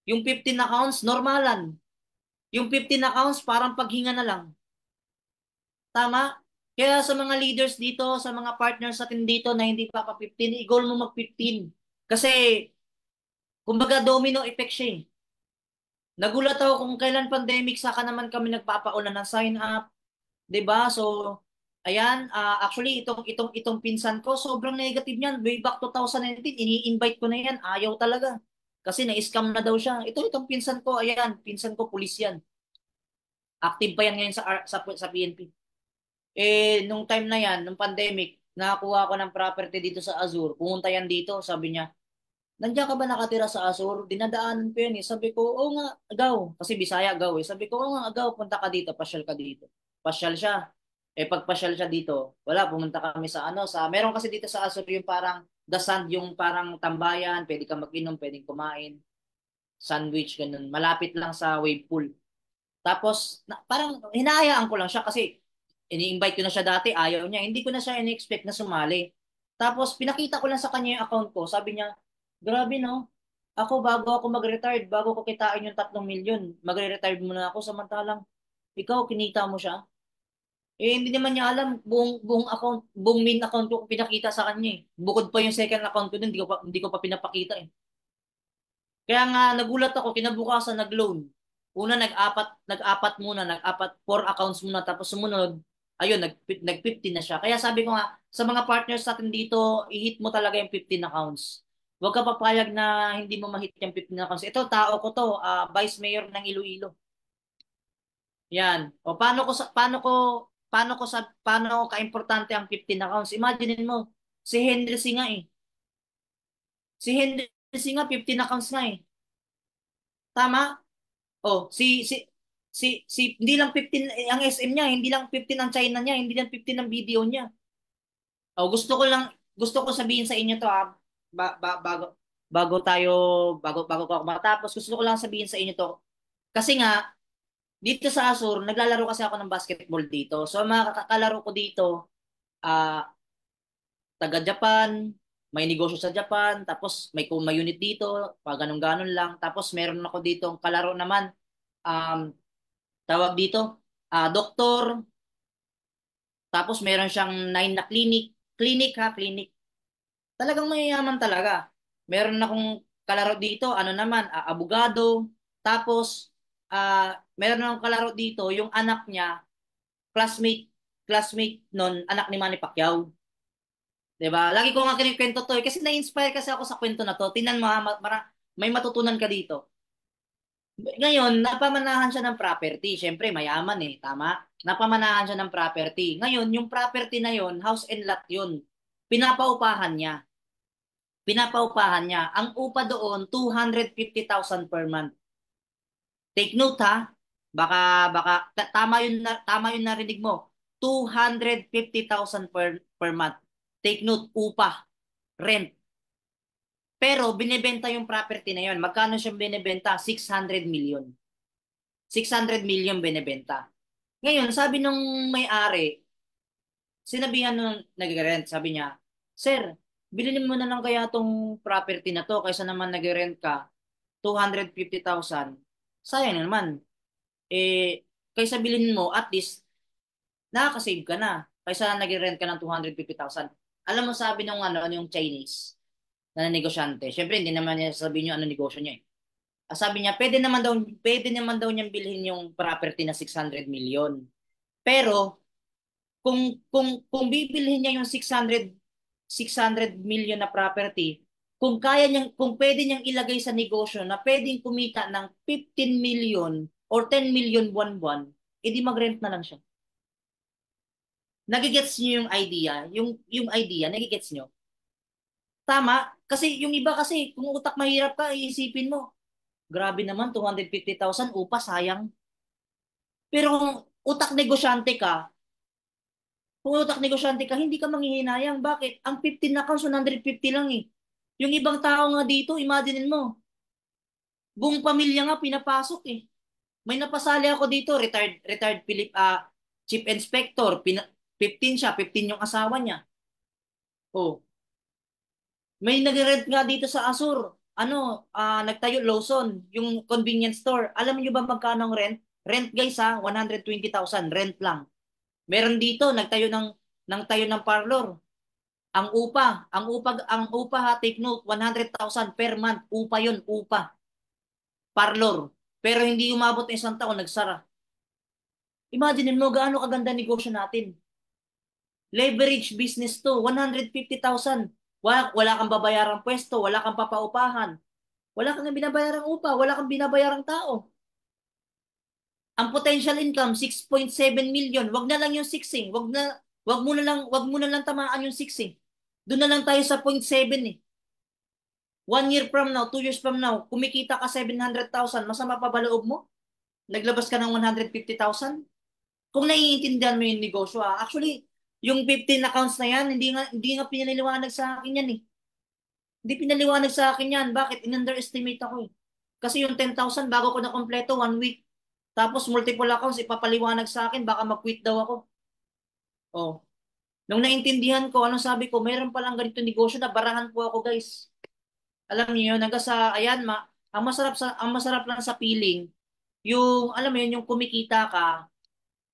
yung 15 accounts, normalan. Yung 15 accounts, parang paghinga na lang. Tama? Kaya sa mga leaders dito, sa mga partners natin dito na hindi pa pa 15, i-goal mo mag-15. Kasi, kumbaga domino effect siya eh. Nagulat ako kung kailan pandemic, saka naman kami nagpapauna ng sign up, 'di ba? So, ayan, actually itong pinsan ko, sobrang negative niyan. Way back 2019, ini-invite ko na 'yan, ayaw talaga. Kasi na-scam na daw siya. Itong pinsan ko, ayan, pinsan ko pulis 'yan. Active pa yan ngayon sa PNP. Nung time na yan, nung pandemic, nakakuha ko ng property dito sa Azure. Pumunta yan dito, sabi niya, nandiyan ka ba nakatira sa Azure? Dinadaanan ko yan eh. Sabi ko, oo nga, agaw. Kasi Bisaya, agaw eh. Sabi ko, oo nga, agaw, punta ka dito, pasyal ka dito. Pasyal siya. Pag pasyal siya dito, wala, pumunta kami meron kasi dito sa Azure yung parang the sand, yung parang tambayan, pwede ka mag-inom, pwedeng kumain, sandwich, ganun. Malapit lang sa wave pool. Tapos, parang hinahayaan ko lang siya kasi ini-invite ko na siya dati, ayaw niya. Hindi ko na siya in-expect na sumali. Tapos, pinakita ko lang sa kanya yung account ko. Sabi niya, grabe no, bago ako mag-retired, bago ko kitain yung 3 milyon, magre-retired muna ako. Samantalang, ikaw, kinita mo siya. Hindi naman niya alam, buong main account ko pinakita sa kanya eh. Bukod pa yung second account ko dun, hindi ko pa pinapakita eh. Kaya nga nagulat ako, kinabukasan nag-loan. Una nag-apat muna, four accounts muna, tapos sumunod, ayun, nag-15 na siya. Kaya sabi ko nga, sa mga partners natin dito, i-hit mo talaga yung 15 accounts. Huwag ka papayag na hindi mo ma-hit yung 15 accounts. Ito, tao ko to, Vice Mayor ng Iloilo. Yan. O paano ka-importante ang 15 accounts? Imagine mo, si Henry Singa eh. Si Henry Singa, 15 accounts na eh. Tama? Oh, hindi lang 15 ang SM niya, hindi lang 15 ang China niya, hindi lang 15 ang video niya. Oh, gusto ko sabihin sa inyo to ba, ba, bago bago tayo bago ko matapos, gusto ko lang sabihin sa inyo to. Kasi nga dito sa Asur, naglalaro kasi ako ng basketball dito. So ang mga kakalaro ko dito, ah taga Japan, may negosyo sa Japan, tapos may unit dito, pa ganun-ganun lang. Tapos meron ako dito kalaro naman, um, tawag dito, doktor, tapos meron siyang 9 na clinic. Talagang mayayaman talaga. Meron akong kalaro dito, ano naman, abogado, tapos meron akong kalaro dito, yung anak niya, classmate, classmate nun, anak ni Manny Pacquiao. 'Di ba? Lagi ko nga kinikwento to kasi na-inspire kasi ako sa kwento na to. Tingnan mo ha, May matutunan ka dito. Ngayon, napamanahan siya ng property. Siyempre, mayaman eh, tama? Napamanahan siya ng property. Ngayon, yung property na yon, house and lot yun. Pinapaupahan niya. Pinapaupahan niya. Ang upa doon, 250,000 per month. Take note ha. Tama yun narinig mo. 250,000 per month. Take note, upa, rent. Pero binebenta yung property na yon. Magkano siya binebenta? 600 million. 600 million binebenta. Ngayon, sabi nung may-ari, sinabihan nung nag-rent, sabi niya, Sir, bilhin mo na lang kaya tong property na to kaysa naman nag-rent ka 250,000. Sayang naman. Eh, kaysa bilhin mo, at least, nakaka-save ka na. Kaysa nag-rent ka ng 250,000. Alam mo, sabi nung yung Chinese na negosyante, syempre hindi naman niya sabihin yung ano negosyo niya eh. Sabi niya, pwede naman daw niyang bilhin yung property na 600 million. Pero kung bibilhin niya yung 600 million na property, kung pwede niyang ilagay sa negosyo na pwedeng kumita ng 15 million or 10 million buwan-buwan, edi mag-rent na lang siya. Nagigets niyo yung idea? Yung idea, nagigets niyo? Tama? Kasi yung iba kasi, kung utak mahirap ka, iisipin mo, grabe naman, 250,000, upa, sayang. Pero kung utak negosyante ka, hindi ka manghihinayang. Bakit? Ang 15 na accounts, 150 lang eh. Yung ibang tao nga dito, imaginein mo, buong pamilya nga pinapasok eh. May napasali ako dito, retired chief inspector, 15 siya, 15 yung asawa niya. Oh, may nag-rent nga dito sa Asur. Nagtayo Lawson, yung convenience store. Alam niyo ba magkano ang rent? Rent guys ha, 120,000 rent lang. Meron dito nagtayo ng parlor. Ang upa ha, take note, 100,000 per month. Upa 'yun, upa. Parlor. Pero hindi umabot ng isang taon, nagsara. Imagine mo gaano kaganda negosyo natin. Leverage business to, 150,000. Wala kang babayarang pwesto, wala kang papaupahan. Wala kang binabayarang upa, wala kang binabayarang tao. Ang potential income 6.7 million. Wag na lang yung 6 eh. Wag mo na lang tamaan yung 6 eh. Doon na lang tayo sa 0.7 eh. 1 year from now, 2 years from now, kumikita ka 700,000, masama pa ba loob mo? Naglabas ka ng 150,000? Kung naiintindihan mo yung negosyo, actually, yung 15 accounts na yan, hindi nga pinaliwanag sa akin yan eh. Hindi pinaliwanag sa akin yan. Bakit? In-underestimate ako eh. Kasi yung 10,000, bago ko na kompleto, 1 week. Tapos multiple accounts, ipapaliwanag sa akin, baka mag-quit daw ako. Oh. Nung naintindihan ko, anong sabi ko, mayroon palang ganito negosyo na barahan po ako, guys. Alam niyo yun, hanggang sa, ayan, ang masarap lang sa feeling, yung, alam mo yun, yung kumikita ka,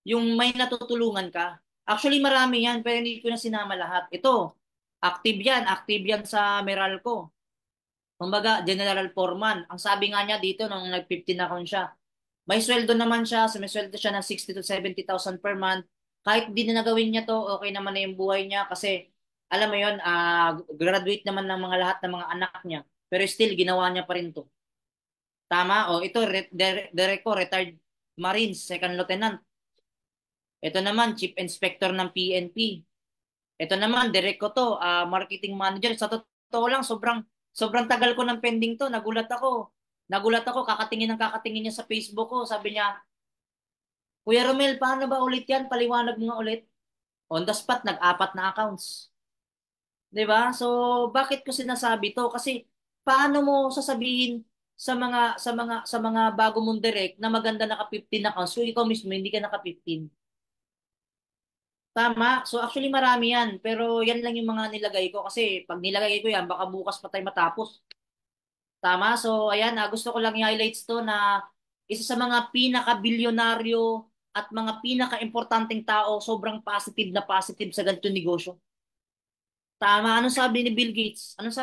yung may natutulungan ka. Actually, marami yan, pero hindi ko na sinama lahat. Ito, active yan sa Meralco. Kumbaga, General Foreman. Ang sabi nga niya dito, nung nag-15 account siya, may sweldo naman siya, sumisweldo siya ng 60 to 70,000 per month. Kahit di na nagawin niya to, okay naman na yung buhay niya kasi alam mo yun, graduate naman ng mga lahat ng mga anak niya. Pero still, ginawa niya pa rin to. Tama? O ito, Dereco, retired Marines, second lieutenant. Ito naman, chief inspector ng PNP. Ito naman, Dereco to, marketing manager. Sa totoo lang, sobrang tagal ko ng pending to. Nagulat ako, kakatingin niya sa Facebook ko. Sabi niya, Kuya Romel, paano ba ulit yan? Paliwanag mo nga ulit. On the spot, nag-apat na accounts. 'Di ba? So, bakit ko sinasabi to? Kasi paano mo sasabihin sa mga bago mong direct na maganda naka-15 accounts kung ikaw mismo hindi ka naka-15? Tama. So actually marami yan, pero yan lang yung mga nilagay ko kasi pag nilagay ko yan baka bukas pa tayo matapos. Tama. So ayan, gusto ko lang i-highlights to na isa sa mga pinaka-bilyonaryo at mga pinaka-importanteng tao, sobrang positive sa ganitong negosyo. Tama. Anong sabi ni Bill Gates? Anong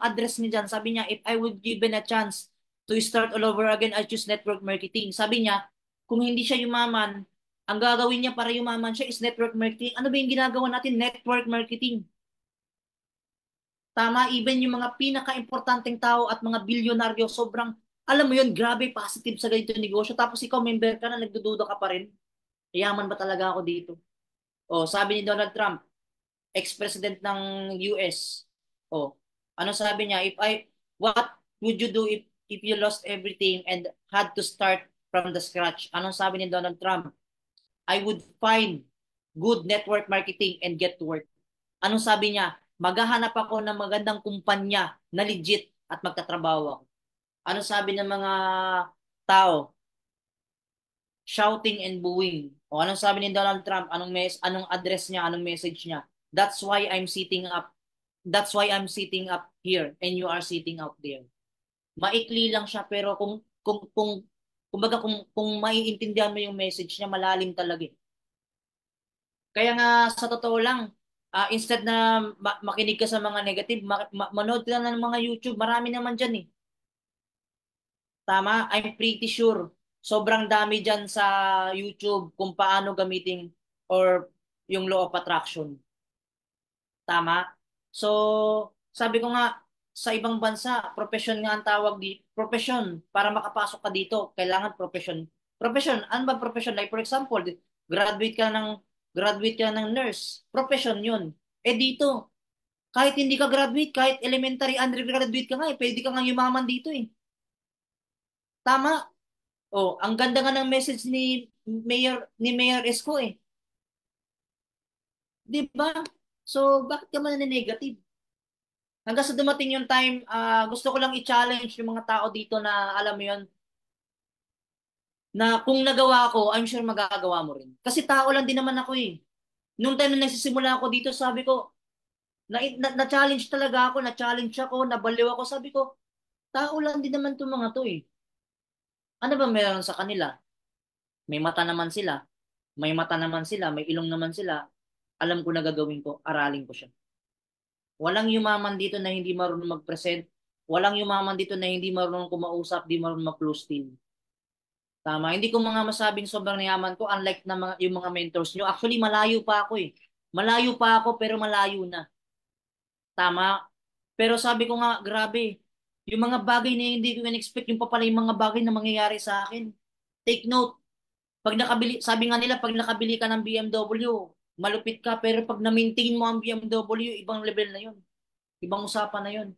address niya diyan? Sabi niya, if I would given a chance to start all over again, I choose network marketing. Sabi niya, kung hindi siya yumaman, ang gagawin niya para yumaman siya is network marketing. Ano ba yung ginagawa natin? Network marketing. Tama, even yung mga pinaka-importanteng tao at mga bilyonaryo, sobrang, alam mo yun, grabe, positive sa ganito yung negosyo. Tapos ikaw, member ka na, nagdududa ka pa rin. Yaman ba talaga ako dito? O, sabi ni Donald Trump, ex-president ng US. O, ano sabi niya? What would you do if you lost everything and had to start from the scratch? Anong sabi ni Donald Trump? I would find good network marketing and get to work. Anong sabi niya? Maghahanap ako ng magandang kumpanya na legit at magtatrabaho ako. Ano sabi ng mga tao? Shouting and booing. O anong sabi ni Donald Trump? Anong address niya? Anong message niya? That's why I'm sitting up. That's why I'm sitting up here and you are sitting out there. Maikli lang siya pero kung kumbaga kung maiintindihan mo yung message niya, malalim talaga. Kaya nga sa totoo lang, instead na makinig ka sa mga negative, manood ka na ng mga YouTube, marami naman dyan eh. Tama? I'm pretty sure. Sobrang dami dyan sa YouTube kung paano gamitin or yung law of attraction. Tama? So, sabi ko nga, sa ibang bansa, profession nga ang tawag di profession. Para makapasok ka dito, kailangan profession. Profession, ano ba profession? Like for example, graduate ka ng graduate ka ng nurse. Profession yun. Eh dito, kahit hindi ka graduate, kahit elementary undergraduate ka nga, eh, pwede ka nga yumaman dito eh. Tama? Oh, ang ganda nga ng message ni Mayor Esko eh. 'Di ba? So, bakit ka man negative? Hanggang sa dumating yung time, gusto ko lang i-challenge yung mga tao dito na alam mo yun, na kung nagawa ko, I'm sure magagawa mo rin. Kasi tao lang din naman ako eh. Nung time na nagsisimula ako dito, sabi ko, na-challenge talaga ako, na-challenge ako, nabaliw ako. Sabi ko, tao lang din naman itong mga to eh. Ano ba meron sa kanila? May mata naman sila. May mata naman sila, may ilong naman sila. Alam ko na gagawin ko, aralin ko siya. Walang yumaman dito na hindi marunong mag-present. Walang yumaman dito na hindi marunong kumausap, di marunong mag-close team. Tama. Hindi ko mga masabing sobrang yaman ko, unlike na yung mga mentors nyo. Actually, malayo pa ako eh. Malayo pa ako, pero malayo na. Tama. Pero sabi ko nga, grabe. Yung mga bagay na hindi ko in-expect, yung pa pala yung mga bagay na mangyayari sa akin. Take note. Sabi nga nila, pag nakabili ka ng BMW, malupit ka, pero pag na-maintain mo ang BMW, ibang level na yun. Ibang usapan na yun.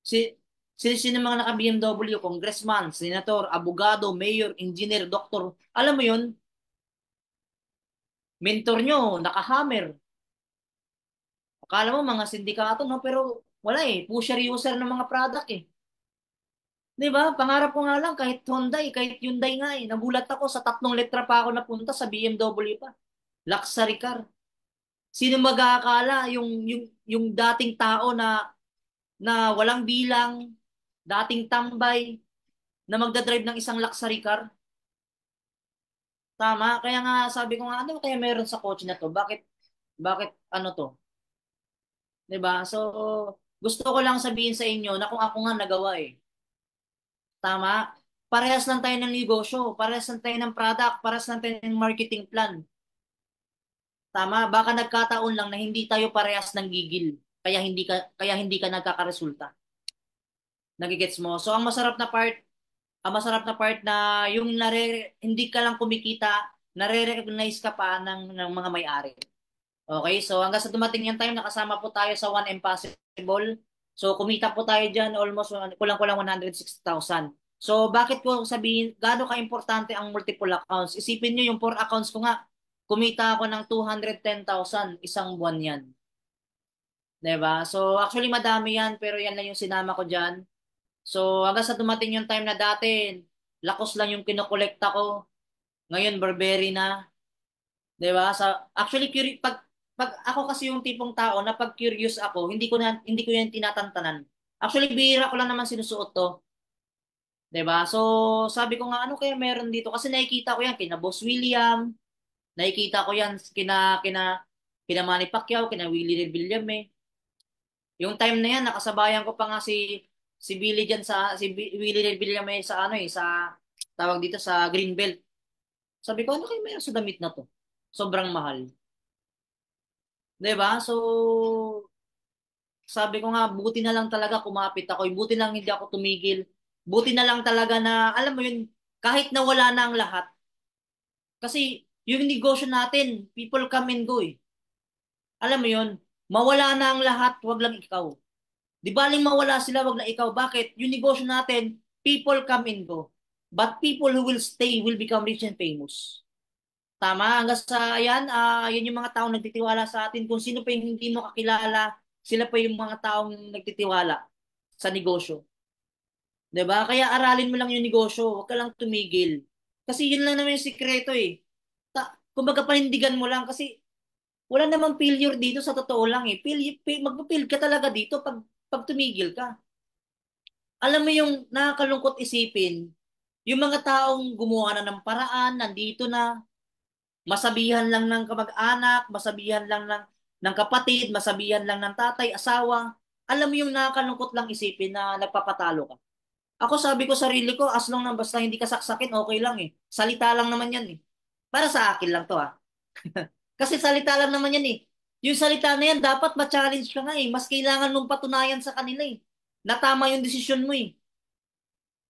Si, sino mga naka-BMW, congressman, senator, abogado, mayor, engineer, doktor. Alam mo yun, mentor nyo, naka-hammer. Akala mo mga sindikato, no? Pero wala eh. Pusher user ng mga product eh. Di ba? Pangarap ko nga lang kahit Hyundai, kahit Hyundai nga eh. Nagulat ako sa 3 letra pa ako napunta sa BMW pa. Luxury car. Sino mag-aakala yung dating tao na walang bilang, dating tambay, na magdadrive ng isang luxury car? Tama. Kaya nga sabi ko nga, ano kaya meron sa kotse na to? Bakit ano to? 'Di ba? So, gusto ko lang sabihin sa inyo na kung ako nga nagawa eh. Tama? Parehas lang tayo ng negosyo, parehas lang tayo ng product, parehas lang tayo ng marketing plan. Tama? Baka nagkataon lang na hindi tayo parehas ng gigil. Kaya hindi ka nagkakaresulta. Nagigets mo? So, ang masarap na part na yung hindi ka lang kumikita, nare-recognize ka pa ng mga may-ari. Okay, so hanggang sa dumating yung time, nakasama po tayo sa One Impossible. So kumita po tayo dyan almost kulang-kulang 160,000. So bakit ko sabihin, gaano ka-importante ang multiple accounts? Isipin nyo yung 4 accounts ko nga, kumita ako ng 210,000 isang buwan yan. 'Di ba? So actually madami yan, pero yan lang yung sinama ko dyan. So hanggang sa dumating yung time na dati, lakos lang yung kinokolekta ko. Ngayon, Burberry na. 'Di ba? Actually pag ako kasi yung tipong tao na pag curious ako, hindi ko yan tinatantanan. Actually bihira ko lang naman sinusuot to, 'di ba? So sabi ko nga ano kaya meron dito kasi nakikita ko yan kina Boss William, nakikita ko yan kina Manny Pacquiao, kina Willie Revillame. Yung time na yan nakasabayan ko pa nga si Billy diyan si Willie Revillame sa ano sa tawag dito sa Greenbelt. Sabi ko ano kaya meron sa damit na to? Sobrang mahal. 'Di ba? So Sabi ko nga, buti na lang talaga kumapit ako. Buti lang hindi ako tumigil. Buti na lang talaga na, alam mo yun, kahit nawala na ang lahat. Kasi yung negosyo natin, people come and go eh. Alam mo yun, mawala na ang lahat, wag lang ikaw. Di baling mawala sila, wag na ikaw. Bakit? Yung negosyo natin, people come and go. But people who will stay will become rich and famous. Tama, hanggang sa yan, yan yung mga taong nagtitiwala sa atin. Kung sino pa yung hindi mo kakilala, sila pa yung mga taong nagtitiwala sa negosyo. 'Di ba? Kaya aralin mo lang yung negosyo, huwag ka lang tumigil. Kasi yun lang naman yung sikreto eh. Kumbaga panindigan mo lang kasi wala namang failure dito sa totoo lang eh. Magpa-fail ka talaga dito pag tumigil ka. Alam mo yung nakakalungkot isipin, yung mga taong gumawa na ng paraan, nandito na, masabihan lang ng kamag-anak, masabihan lang ng kapatid, masabihan lang ng tatay, asawa. Alam mo yung nakakalungkot lang isipin na nagpapatalo ka. Ako sabi ko sarili ko, as long na basta hindi ka saksakin, okay lang eh. Salita lang naman yan eh. Para sa akin lang to ah. Kasi salita lang naman yan eh. Yung salita na yan, dapat ma-challenge ka nga eh. Mas kailangan mong patunayan sa kanila eh. Na tama yung desisyon mo eh.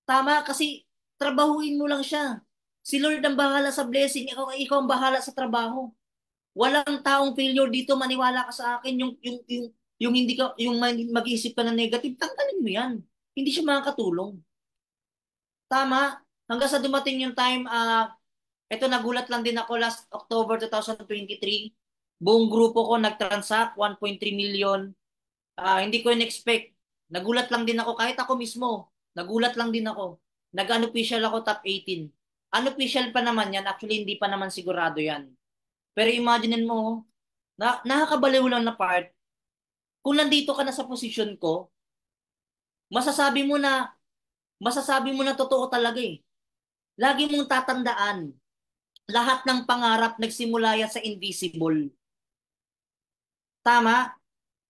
Tama kasi trabahuin mo lang siya. Si Lord ang bahala sa blessing, ikaw ang bahala sa trabaho. Walang taong failure dito, maniwala ka sa akin. Yung hindi ka, yung mag-iisip ka na negative, tanggalin mo yan. Hindi siya makakatulong. Tama. Hanggang sa dumating yung time, ito nagulat lang din ako last October 2023. Buong grupo ko nag-transact 1.3 million. Hindi ko in-expect. Nagulat lang din ako kahit ako mismo. Nagulat lang din ako. Nag-unofficial ako top 18. Unofficial pa naman yan. Actually, hindi pa naman sigurado yan. Pero imaginein mo, nakakabaliw lang na part. Kung nandito ka na sa posisyon ko, masasabi mo na, masasabi mo na totoo talaga eh. Lagi mong tatandaan, lahat ng pangarap nagsimula yan sa invisible. Tama?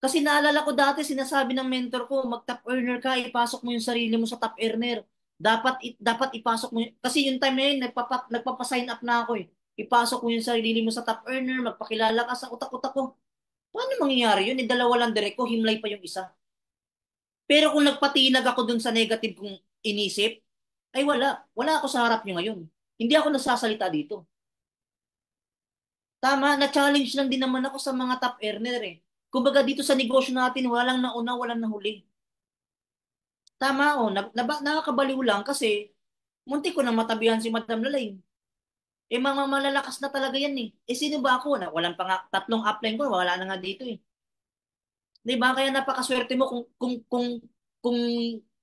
Kasi naalala ko dati, sinasabi ng mentor ko, mag-top earner ka, ipasok mo yung sarili mo sa top earner. Dapat ipasok mo, kasi yung time na yun, nagpapasign up na ako eh. Ipasok mo yung sarili mo sa top earner, magpakilala ka sa utak-utak ko. Paano mangyayari yun? Dalawa lang direct ko, himlay pa yung isa. Pero kung nagpatinag ako dun sa negative kong inisip, ay wala. Wala ako sa harap nyo ngayon. Hindi ako nasasalita dito. Tama, na-challenge lang din naman ako sa mga top earner eh. Kumbaga dito sa negosyo natin, walang nauna, walang nahuli. Tama o, nakakabaliw lang kasi munti ko na matabihan si Madam Lalay. Eh mga malalakas na talaga yan eh. Eh sino ba ako? Walang pa nga, tatlong upline ko, wala na nga dito eh. Di ba? Kaya napakaswerte mo kung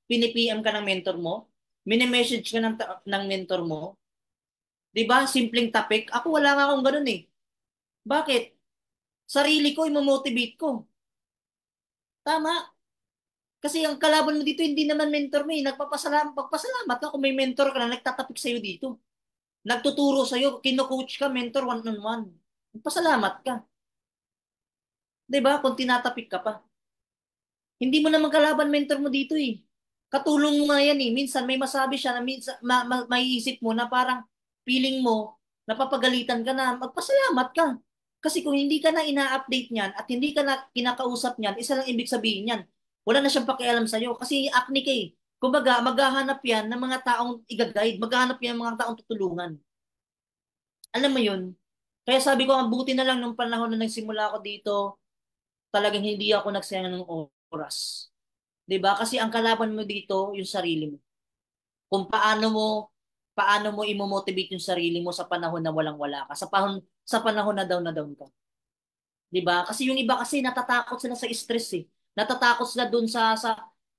pini-PM ka ng mentor mo, mini-message ka ng mentor mo, di ba? Simpleng topic. Ako wala nga akong ganun eh. Bakit? Sarili ko, imomotivate ko. Tama. Kasi ang kalaban mo dito, hindi naman mentor mo eh. Pagpasalamat ka kung may mentor ka na nagtatapik sa'yo dito. Nagtuturo sa'yo, kino-coach ka, mentor one-on-one. Pasalamat ka. 'Di ba? Kung tinatapik ka pa. Hindi mo naman kalaban mentor mo dito eh. Katulong mo nga yan eh. Minsan may masabi siya na minsan, maiisip mo na parang feeling mo, napapagalitan ka na, magpasalamat ka. Kasi kung hindi ka na ina-update niyan at hindi ka na kinakausap niyan, isa lang ibig sabihin niyan. Wala na siyang pakialam sa'yo kasi acne ka eh. Kumbaga, maghahanap yan ng mga taong i-guide, maghahanap yan ng mga taong tutulungan. Alam mo yun? Kaya sabi ko, ang buti na lang nung panahon na nagsimula ako dito, talagang hindi ako nagsayang ng oras. 'Di ba? Kasi ang kalaban mo dito, yung sarili mo. Kung paano mo imo-motivate yung sarili mo sa panahon na walang-wala ka, sa panahon na down ka. 'Di ba? Kasi yung iba kasi natatakot sila sa stress eh. Natatakot sila dun sa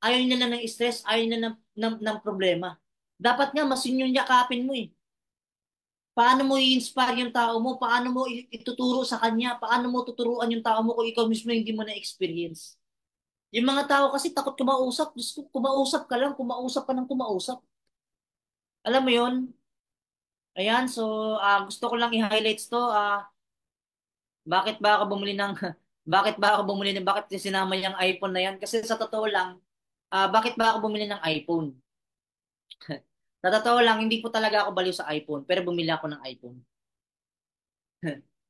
ayaw nila ng stress, ayaw nila ng problema. Dapat nga mas yun yung yakapin mo eh. Paano mo i-inspire yung tao mo? Paano mo ituturo sa kanya? Paano mo tuturuan yung tao mo kung ikaw mismo hindi mo na-experience? Yung mga tao kasi takot kumausap. Diyos ko, kumausap ka lang, kumausap ka ng kumausap. Alam mo yon. Ayan, so gusto ko lang i-highlights to. Bakit ba ako bumili ng bakit sinama yung iPhone na yan? Kasi sa totoo lang, bakit ba ako bumili ng iPhone? Sa totoo lang, hindi po talaga ako baliw sa iPhone, pero bumili ako ng iPhone.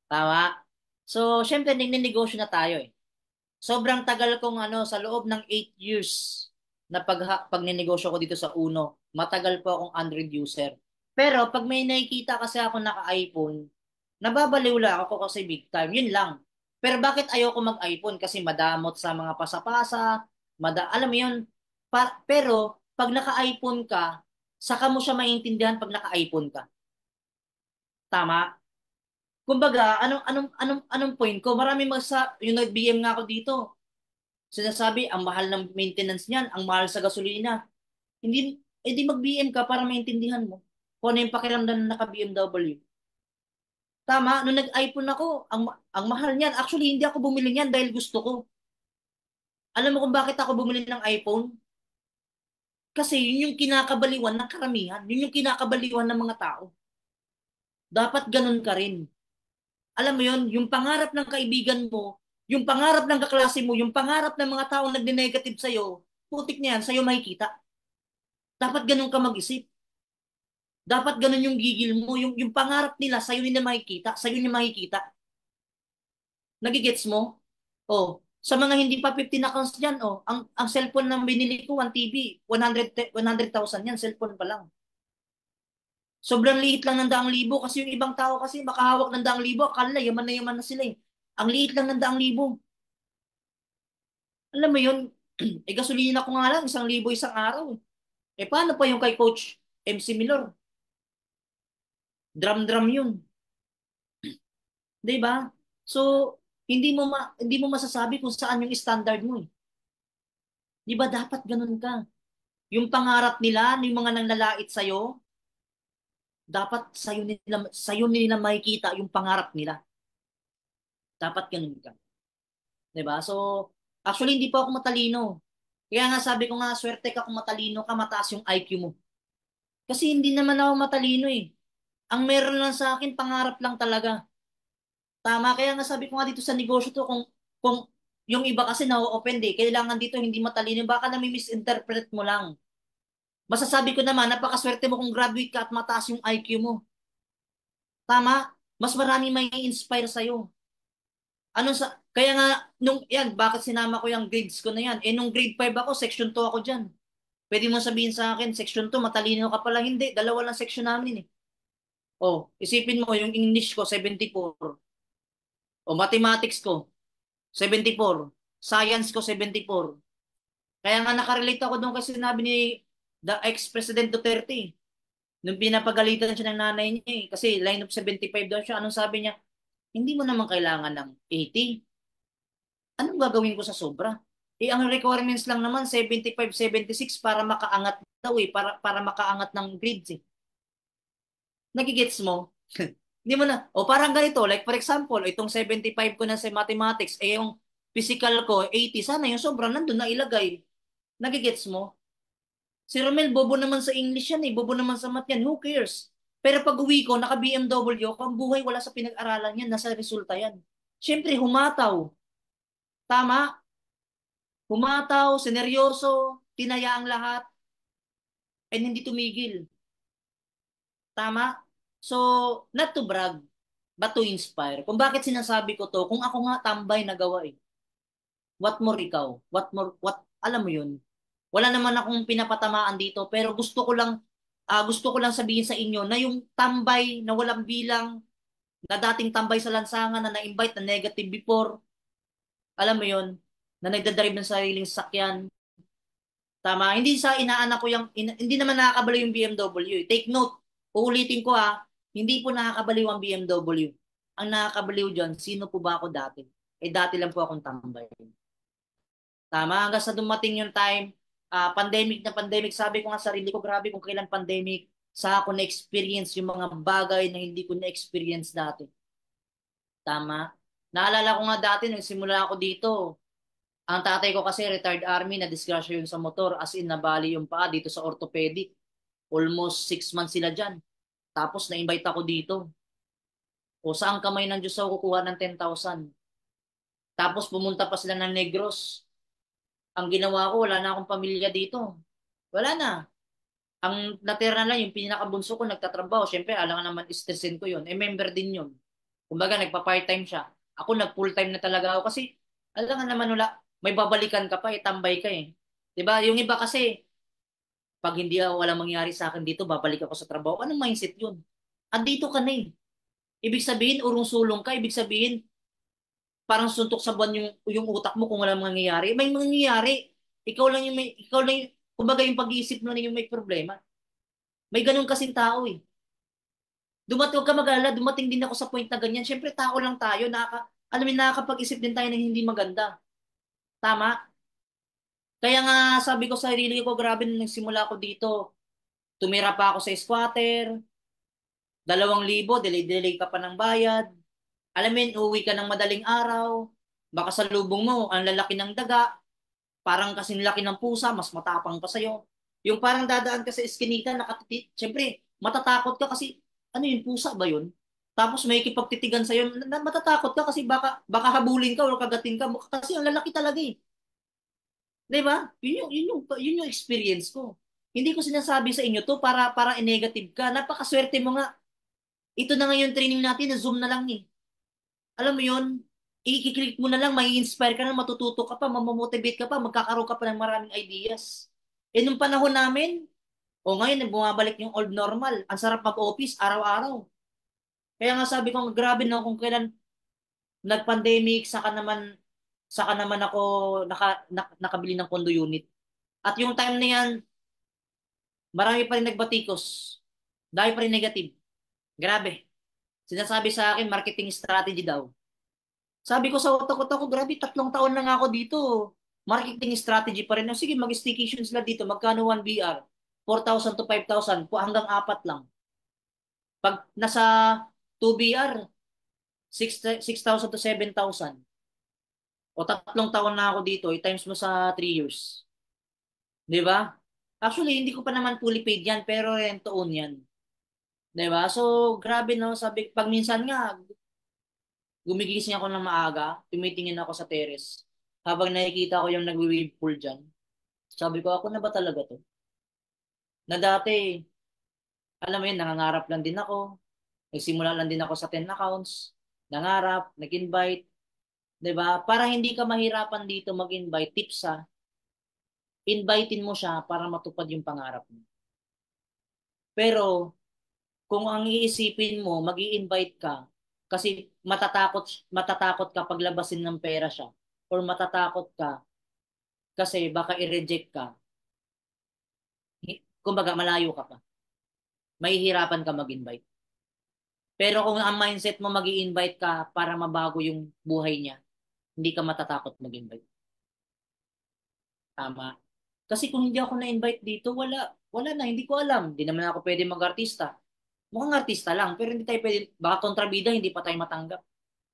Tama? So, syempre, nagnenegosyo na tayo eh. sobrang tagal kong sa loob ng 8 years na pagninegosyo ko dito sa Uno, matagal po akong Android user. Pero pag may nakikita kasi ako naka-iPhone, nababaliw lang ako kasi big time. Yun lang. Pero bakit ayoko mag-iPhone? Kasi madamot sa mga pasapasa, alam mo yun. Pero pag naka-iPhone ka, saka mo siya maintindihan pag naka-iPhone ka. Tama? Kumbaga, anong point ko? Marami yung nag-BM nga ako dito. Sinasabi, ang mahal ng maintenance niyan, ang mahal sa gasolina. Hindi mag-BM ka para maintindihan mo kung ano yung pakiramdam na naka-BMW. Tama, nung nag-iPhone ako, ang mahal niyan. Actually, hindi ako bumili niyan dahil gusto ko. Alam mo kung bakit ako bumili ng iPhone? Kasi yun yung kinakabaliwan ng karamihan. Yun yung kinakabaliwan ng mga tao. Dapat ganun ka rin. Alam mo yun, yung pangarap ng kaibigan mo, yung pangarap ng kaklase mo, yung pangarap ng mga taong nagne-negative sa'yo, putik na yan, sa'yo makikita. Dapat ganun ka mag-isip. Dapat ganun yung gigil mo. Yung pangarap nila, sa'yo nila makikita. Sa'yo nila makikita. Nagigets mo? Oh, sa mga hindi pa 15 accounts dyan, oh, ang cellphone na binili ko, 1 TB, 100,000 yan, cellphone pa lang. Sobrang liit lang ng 200,000 kasi yung ibang tao kasi makahawak ng 200,000, akala yaman na sila eh. Ang liit lang ng 200,000. Alam mo yun, eh gasolina ko nga lang, 1,000 isang araw. Eh paano pa yung kay Coach MC Milor? Drum-drum yun. 'Di ba? So, hindi mo masasabi kung saan yung standard mo eh. 'Di ba dapat ganun ka? Yung pangarap nila, yung mga nanlalait sa'yo, dapat sa'yo nila makikita yung pangarap nila. Dapat ganun ka. 'Di ba? So, actually hindi pa ako matalino. Kaya nga sabi ko nga, swerte ka kung matalino ka, mataas yung IQ mo. Kasi hindi naman ako matalino eh. Ang meron lang sa akin, pangarap lang talaga. Tama, kaya nga sabi ko nga dito sa negosyo to, kung yung iba kasi na-open eh, kailangan dito hindi matalino, baka nami-misinterpret mo lang. Masasabi ko naman, napakaswerte mo kung graduate ka at mataas yung IQ mo. Tama? Mas marami may inspire sa'yo. Kaya nga, bakit sinama ko yung grades ko na yan? Eh, nung grade 5 ako, section 2 ako dyan. Pwede mo sabihin sa akin, section 2, matalino ka pala. Hindi, dalawa lang section namin eh. Oh, isipin mo, yung English ko, 74. O, mathematics ko, 74. Science ko, 74. Kaya nga nakarelate ako doon kasi sinabi ni the ex-President Duterte. Nung pinapagalitan siya ng nanay niya eh. Kasi line of 75 daw siya. Anong sabi niya? Hindi mo naman kailangan ng 80. Anong gagawin ko sa sobra? Eh, ang requirements lang naman 75, 76 para makaangat daw eh. Para makaangat ng grades eh. Nagigets mo? Hindi mo na. O parang ganito. Like for example, itong 75 ko na sa mathematics, eh yung physical ko, 80. Sana yung sobra nandun na ilagay. Nagigets mo? Si Romel, bobo naman sa English yan eh. Bobo naman sa math yan. Who cares? Pero pag uwi ko, naka-BMW ako, ang buhay wala sa pinag-aralan yan. Nasa resulta yan. Siyempre, humataw. Tama? Humataw, seneryoso, tinaya ang lahat, and hindi tumigil. Tama? So, not to brag, but to inspire. Kung bakit sinasabi ko to, kung ako nga tambay na gawa eh. What more ikaw? Alam mo yun? Wala naman akong pinapatamaan dito, pero gusto ko lang sabihin sa inyo na yung tambay na walang bilang, na dating tambay sa lansangan, na na-invite na negative before, alam mo yun, na nagdadrive ng sariling sakyan. Tama, hindi sa inaanak ko hindi naman nakakabaliw yung BMW. Take note, uulitin ko hindi po nakakabaliw ang BMW. Ang nakakabaliw dyan, sino po ba ako dati? Eh dati lang po akong tambay. Tama, hanggang sa dumating yung time, pandemic na pandemic, sabi ko nga sa sarili ko, grabe kung kailan pandemic, sa ako na-experience yung mga bagay na hindi ko na-experience dati. Tama. Naalala ko nga dati, nung simula ako dito, ang tatay ko kasi retired army, na disgrasya yun sa motor, as in nabali yung paa dito sa orthopedic. Almost 6 months sila dyan. Tapos na-invite ako dito. O saan kamay ng Diyos ako kukuha ng 10,000? Tapos pumunta pa sila ng Negros. Ang ginawa ko, wala na akong pamilya dito. Wala na. Ang natira na lang, yung pinakabunso ko nagtatrabaho. Siyempre, alam nga naman, stressin ko yun. Eh, member din yun. Kumbaga, nagpa-part-time siya. Ako, nag-full-time na talaga ako kasi Alam nga naman wala, may babalikan ka pa eh, tambay ka eh. 'Di ba? Yung iba kasi, pag hindi walang mangyari sa akin dito, babalik ako sa trabaho. Anong mindset yun? Andito ka na eh. Ibig sabihin, urong-sulong ka. Ibig sabihin, parang suntok sa buwan yung utak mo kung walang mangyayari. May mangyayari. Ikaw lang yung, kumbaga yung pag-iisip mo na yung may problema. May ganun kasing tao eh. Huwag ka mag-alala, dumating din ako sa point na ganyan. Siyempre, tao lang tayo. Alam mo, nakakapag-isip din tayo ng hindi maganda. Tama? Kaya nga, sabi ko sa sarili ko, grabe nung nagsimula ako dito. Tumira pa ako sa squatter, 2,000, delay ka pa ng bayad. Alam mo yun, uwi ka ng madaling araw, baka sa lubong mo, ang lalaki ng daga, parang kasing laki ng pusa, mas matapang pa sa'yo. Yung parang dadaan ka sa eskinita, siyempre, matatakot ka kasi, ano yun, pusa ba yun? Tapos may kipagtitigan sa'yo, matatakot ka kasi baka habulin ka o kagatin ka, kasi ang lalaki talaga eh. Di ba? Yun yung experience ko. Hindi ko sinasabi sa inyo to para i-negative ka. Napakaswerte mo nga. Ito na nga yung training natin, na Zoom na lang eh. Alam mo yun, i-click mo na lang, may inspire ka na, matututo ka pa, mamomotivate ka pa, magkakaroon ka pa ng maraming ideas. Eh, nung panahon namin, o ngayon, bumabalik yung old normal. Ang sarap mag-office, araw-araw. Kaya nga sabi ko, grabe na kung kailan nag-pandemic, saka naman ako nakabili ng condo unit. At yung time na yan, marami pa rin nagbatikos. Dahil pa rin negative. Grabe. Sinasabi sa akin, marketing strategy daw. Sabi ko sa utak ko, grabe, 3 taon na nga ako dito. Marketing strategy pa rin. O, sige, mag-staycation sila dito. Magkano 1 BR? 4,000 to 5,000. Hanggang 4 lang. Pag nasa 2 BR, 6,000 to 7,000. O 3 taon na ako dito, i-times mo sa 3 years. Di ba? Actually, hindi ko pa naman fully paid yan, pero rent to own yan. Di ba? So, grabe no. Sabi, pag minsan nga, gumigising ako ng maaga, tumitingin ako sa terrace. Habang nakikita ko yung nagwi-wave pool dyan, sabi ko, ako na ba talaga to? Na dati, alam mo yun, nangangarap lang din ako. Nagsimula lang din ako sa 10 accounts. Nangarap, nag-invite. 'Di ba? Para hindi ka mahirapan dito mag-invite, tips ha. Invitein mo siya para matupad yung pangarap mo. Pero, kung ang iisipin mo, mag-i-invite ka, kasi matatakot ka paglabasin ng pera siya, or matatakot ka kasi baka i-reject ka, kumbaga malayo ka pa. Mahihirapan ka mag-invite. Pero kung ang mindset mo mag-i-invite ka para mabago yung buhay niya, hindi ka matatakot mag-invite. Tama. Kasi kung hindi ako na-invite dito, wala na, hindi ko alam. Hindi naman ako pwede mag-artista. Mukhang artista lang, pero hindi tayo pwede, baka kontrabida, hindi pa tayo matanggap.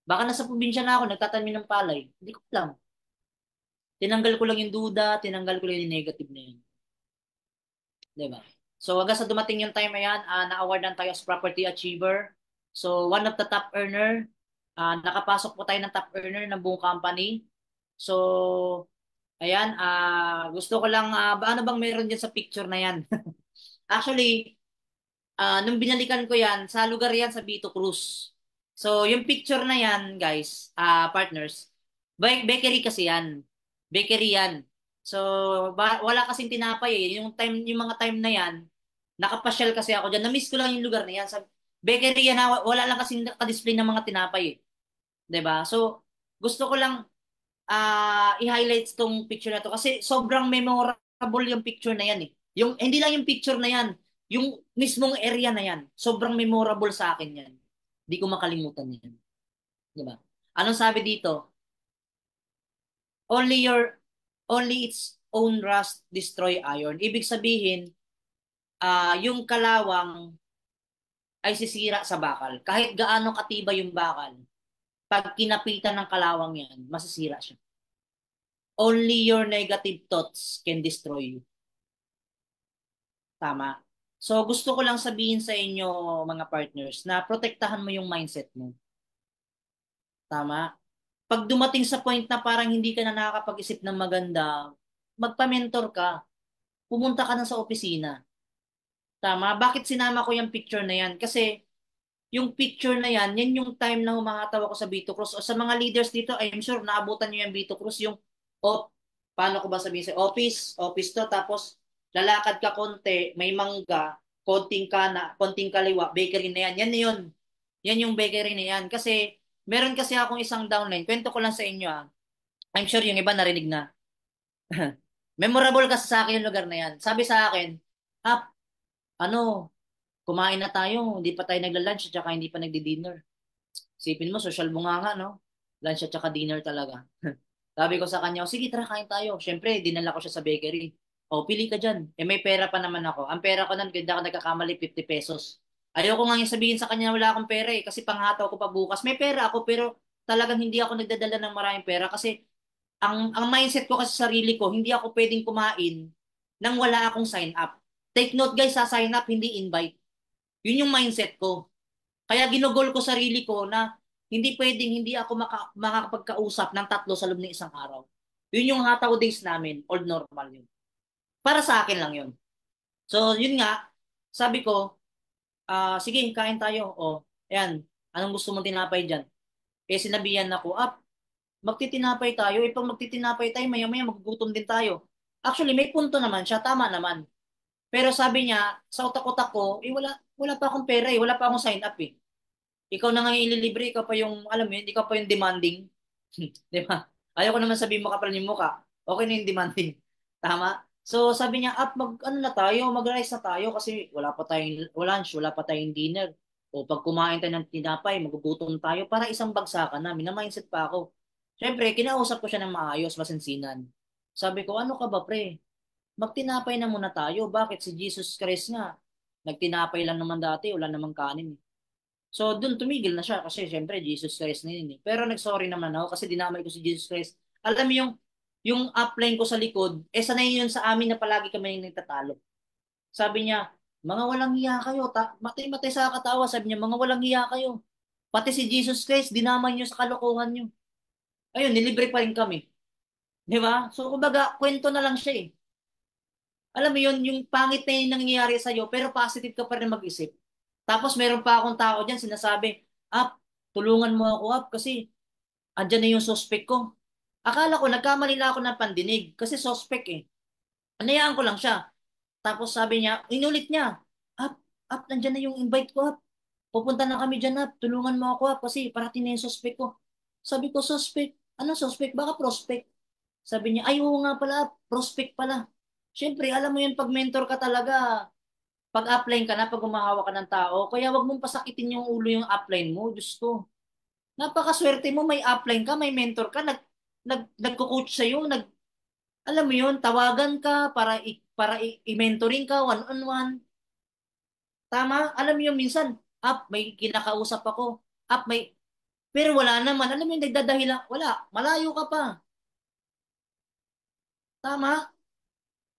Baka nasa probinsya na ako, nagtatanim ng palay. Hindi ko alam. Tinanggal ko lang yung duda, tinanggal ko lang yung negative na yun. Diba? So hanggang sa dumating yung time na yan, na-awardan tayo as property achiever. So one of the top earner, nakapasok po tayo ng top earner ng buong company. So ayan, gusto ko lang, ano bang meron dyan sa picture na yan? Actually, nung binalikan ko yan, sa lugar yan sa Vito Cruz. So, yung picture na yan, guys, partners, bakery kasi yan. Bakery yan. So, wala kasing tinapay eh. Yung mga time na yan, nakapasyal kasi ako dyan. Na-miss ko lang yung lugar na yan. Sa bakery yan, wala lang kasing naka-display ng mga tinapay eh. 'Di ba? So, gusto ko lang i-highlight tong picture na to kasi sobrang memorable yung picture na yan eh. Hindi lang yung picture na yan, yung mismong area na yan, sobrang memorable sa akin yan. Hindi ko makalimutan yan. Di ba? Anong sabi dito? Only your, only its own rust destroy iron. Ibig sabihin, yung kalawang ay sisira sa bakal. Kahit gaano katibay yung bakal, pag kinapitan ng kalawang yan, masisira siya. Only your negative thoughts can destroy you. Tama. So gusto ko lang sabihin sa inyo mga partners na protektahan mo yung mindset mo. Tama. Pag dumating sa point na parang hindi ka na nakakapag-isip ng maganda, magpa-mentor ka. Pumunta ka na sa opisina. Tama. Bakit sinama ko yung picture na yan? Kasi yung picture na yan yung time na humahataw ako sa Vito Cruz. O sa mga leaders dito, I'm sure naabutan nyo yung Vito Cruz, yung, o, paano ko ba sabihin sa office to, tapos lalakad ka konti, may mangga, konting kana, konting kaliwa, bakery na yan. Yan na yun. Yan yung bakery na yan. Kasi, meron kasi akong isang downline. Kwento ko lang sa inyo ah. I'm sure yung iba narinig na. Memorable kasi sa akin yung lugar na yan. Sabi sa akin, ah, ano, kumain na tayo, hindi pa tayo nagla-lunch at saka hindi pa nagdi-dinner. Sipin mo, social bunganga, no? Lunch at saka dinner talaga. Sabi ko sa kanya, "O, sige, tara, kain tayo." Siyempre, dinala ko siya sa bakery. O, pili ka dyan. Eh, may pera pa naman ako. Ang pera ko nun, hindi ako nagkakamali, 50 pesos. Ayoko nga yung sabihin sa kanya na wala akong pera eh, kasi panghataw ko pa bukas. May pera ako, pero talagang hindi ako nagdadala ng maraming pera kasi ang mindset ko kasi sa sarili ko, hindi ako pwedeng kumain nang wala akong sign up. Take note guys, sa sign up, hindi invite. Yun yung mindset ko. Kaya ginugol ko sarili ko na hindi pwedeng hindi ako makakapagkausap ng tatlo sa loob ng isang araw. Yun yung hataw days namin, old normal yun. Para sa akin lang yun. So, yun nga, sabi ko, sige, kain tayo. O, ayan, anong gusto mong tinapay dyan? Eh, sinabihan ako, magtitinapay tayo. Eh, pag magtitinapay tayo, maya-maya magugutom din tayo. Actually, may punto naman siya, tama naman. Pero sabi niya, sa utak-utak ko, wala pa akong pera eh, wala pa akong sign up eh. Ikaw na nga yung ililibre, ikaw pa yung, alam mo yun, ikaw pa yung demanding. Di ba? Ayoko naman sabihin mo kapal yung mukha. Okay na yung demanding. Tama? So sabi niya, ano na tayo, mag-rice na tayo kasi wala pa tayong lunch, wala pa tayong dinner. O pag kumain tayo ng tinapay, magugutom tayo para isang bagsakan na. Mina-mindset pa ako. Siyempre, kinausap ko siya ng maayos, masinsinan. Sabi ko, ano ka ba pre? Magtinapay na muna tayo. Bakit si Jesus Christ nga? Nagtinapay lang naman dati, wala namang kanin. So, dun tumigil na siya kasi syempre Jesus Christ na yun eh. Pero nag-sorry naman ako kasi dinamay ko si Jesus Christ. Alam mo yung upline ko sa likod, sanay yun sa amin na palagi kami yung nagtatalo. Sabi niya, mga walang hiya kayo. Matay-matay sa katawa. Sabi niya, mga walang hiya kayo. Pati si Jesus Christ, dinamay niyo sa kalokohan niyo. Ayun, nilibre pa rin kami. Di ba? So, kumbaga, kwento na lang siya eh. Alam mo yun, yung pangit na yung nangyayari sa'yo, pero positive ka pa rin mag-isip. Tapos meron pa akong tao dyan, sinasabi, tulungan mo ako, kasi andyan na yung suspect ko. Akala ko, nagkamali lang ako ng pandinig, kasi suspect eh. Anayaan ko lang siya. Tapos sabi niya, inulit niya, nandyan na yung invite ko, Pupunta na kami dyan, Tulungan mo ako, kasi parating na yung suspect ko. Sabi ko, suspect? Ano suspect? Baka prospect. Sabi niya, ay oo nga pala, prospect pala. Siyempre, alam mo yun, pag mentor ka talaga, pag upline ka na, pag umahawa ka ng tao, kaya wag mong pasakitin yung ulo yung upline mo, Diyos ko. Napakaswerte mo, may upline ka, may mentor ka, nagko-coach sa'yo, alam mo yun, tawagan ka i-mentoring ka one-on-one. Tama? Alam mo yun, minsan, may kinakausap ako, pero wala naman, alam mo yun, nagdadahilan, wala, malayo ka pa. Tama?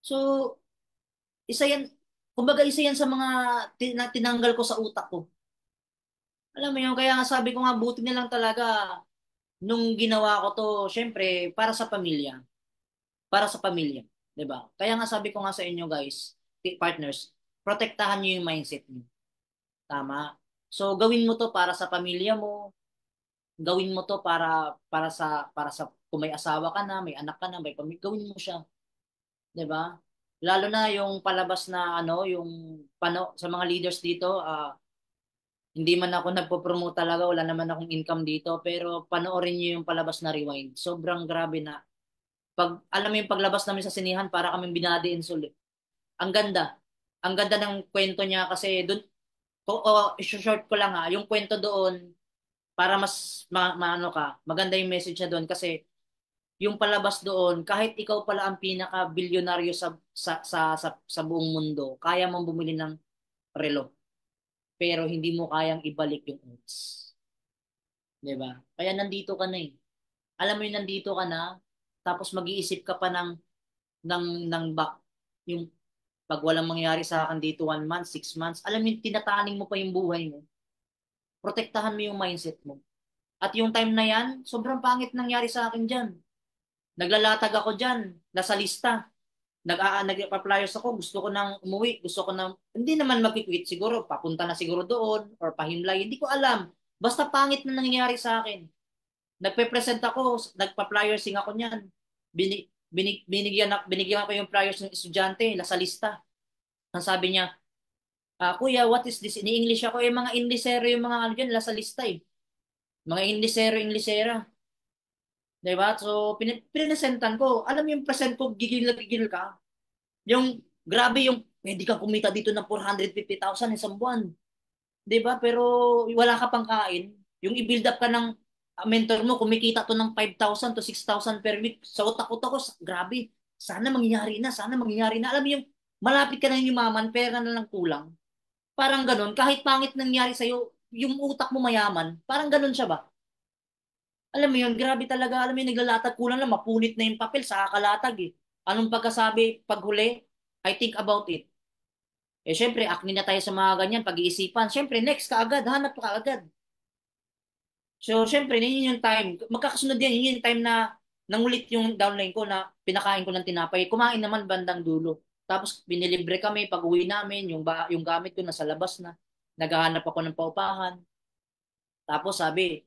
So, isa yan, kumbaga isa yan sa mga tinanggal ko sa utak ko. Alam mo yun, kaya nga sabi ko nga, buti na lang talaga nung ginawa ko to, syempre, para sa pamilya. Para sa pamilya. 'Di ba? Kaya nga sabi ko nga sa inyo guys, partners, protektahan niyo yung mindset niyo. Tama? So, gawin mo to para sa pamilya mo, gawin mo to para sa kung may asawa ka na, may anak ka na, may pamilya, gawin mo siya, 'di ba? Lalo na yung palabas na ano, yung sa mga leaders dito, hindi man ako nagpo-promote talaga, wala naman akong income dito, pero panoorin niyo yung palabas na Rewind. Sobrang grabe na. Alam mo yung paglabas namin sa sinihan, para kaming binadi insult. Ang ganda. Ang ganda ng kwento niya kasi doon, short ko lang yung kwento doon, para mas maano ka, maganda yung message niya doon kasi yung palabas doon, kahit ikaw pala ang pinaka-bilyonaryo sa buong mundo, kaya mong bumili ng relo, pero hindi mo kayang ibalik yung oras. 'Di ba? Kaya nandito ka na eh. Alam mo yung nandito ka na, tapos mag-iisip ka pa ng back, yung pag walang mangyari sa akin dito 1 month, 6 months, alam mo yung tinataning mo pa yung buhay mo. Protektahan mo yung mindset mo. At yung time na yan, sobrang pangit nangyari sa akin dyan. Naglalatag ako dyan, nasa lista. nag-flyers ako, gusto ko nang umuwi, gusto ko nang, hindi naman mag-quit siguro, papunta na siguro doon, or pahimlay, hindi ko alam. Basta pangit na nangyayari sa akin. Nagpe-present ako, nagpa-flyersing ako niyan. Binigyan ko yung flyers ng estudyante, nasa lista. Ang sabi niya, Kuya, what is this? Ini-English ako, mga Inglesero yung mga ano dyan, nasa lista eh. Mga Inglesero, Inglesera. Diba? So, pinipresentan ko. Alam mo yung present ko, gigil na gigil ka. Yung, grabe yung, pwede kang kumita dito ng 450,000 isang buwan. 'Di ba? Pero wala ka pang kain. Yung i-build up ka ng mentor mo, kumikita to ng 5,000 to 6,000 per week. Sa utak-utak ko, grabe. Sana mangyayari na, sana mangyayari na. Alam mo yung malapit ka na yung yumaman, pera na lang kulang. Parang ganun, kahit pangit nangyari sa'yo, yung utak mo mayaman, parang ganun siya ba? Alam mo yun, grabe talaga. Alam mo yun, naglalatag kulang lang, mapunit na yung papel sa kakalatag eh. Anong pagkasabi, paghuli, I think about it. Eh, syempre, acne na tayo sa mga ganyan, pag-iisipan. Syempre, next ka agad, hanap ka agad. So, syempre, yun yung time. Magkakasunod yan, yun yung time na nangulit yung downline ko na pinakain ko ng tinapay. Kumain naman bandang dulo. Tapos, binilibre kami pag uwi namin, yung gamit ko nasa labas na. Naghahanap ako ng paupahan. Tapos, sabi,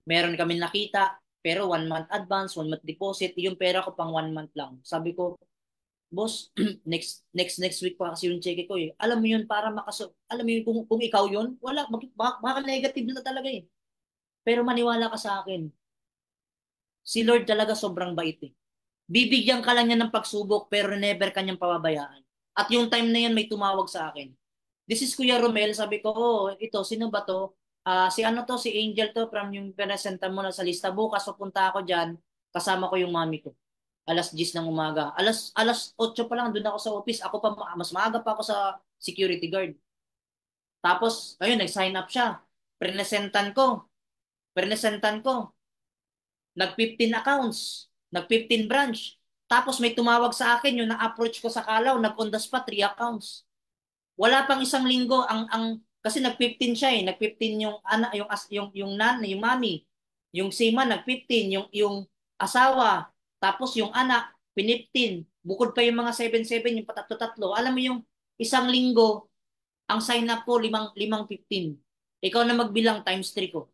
meron kami nakita, pero 1 month advance, 1 month deposit, yung pera ko pang 1 month lang. Sabi ko, boss, next week pa kasi yung check ko eh. Alam mo yun, para alam mo yun, kung ikaw yun, wala, baka negative na talaga eh. Pero maniwala ka sa akin, si Lord talaga sobrang bait eh. Bibigyan ka lang niya ng pagsubok pero never kanyang pababayaan. At yung time na yan may tumawag sa akin. This is Kuya Romel, sabi ko, oh, ito, sino ba to? Si ano to, si Angel to from yung pinasenta mo na sa lista. Bukas pupunta ako dyan, kasama ko yung mami ko. Alas 10 ng umaga. Alas 8 pa lang doon ako sa office. Ako pa, mas maaga pa ako sa security guard. Tapos, ayun, nag-sign up siya. Prenesentan ko. Prenesentan ko. Nag 15 accounts, nag 15 branch. Tapos may tumawag sa akin yung na-approach ko sa Kalaw, nag-on the spot 3 accounts. Wala pang isang linggo ang kasi nag 15 siya eh, nag 15 yung anak yung nan, yung mami, yung sima nag 15, yung asawa, tapos yung anak piniptin. Bukod pa yung mga 7-7, yung patatlo-tatlo. Alam mo yung isang linggo, ang sign up ko limang 15. Ikaw na magbilang times 3 ko.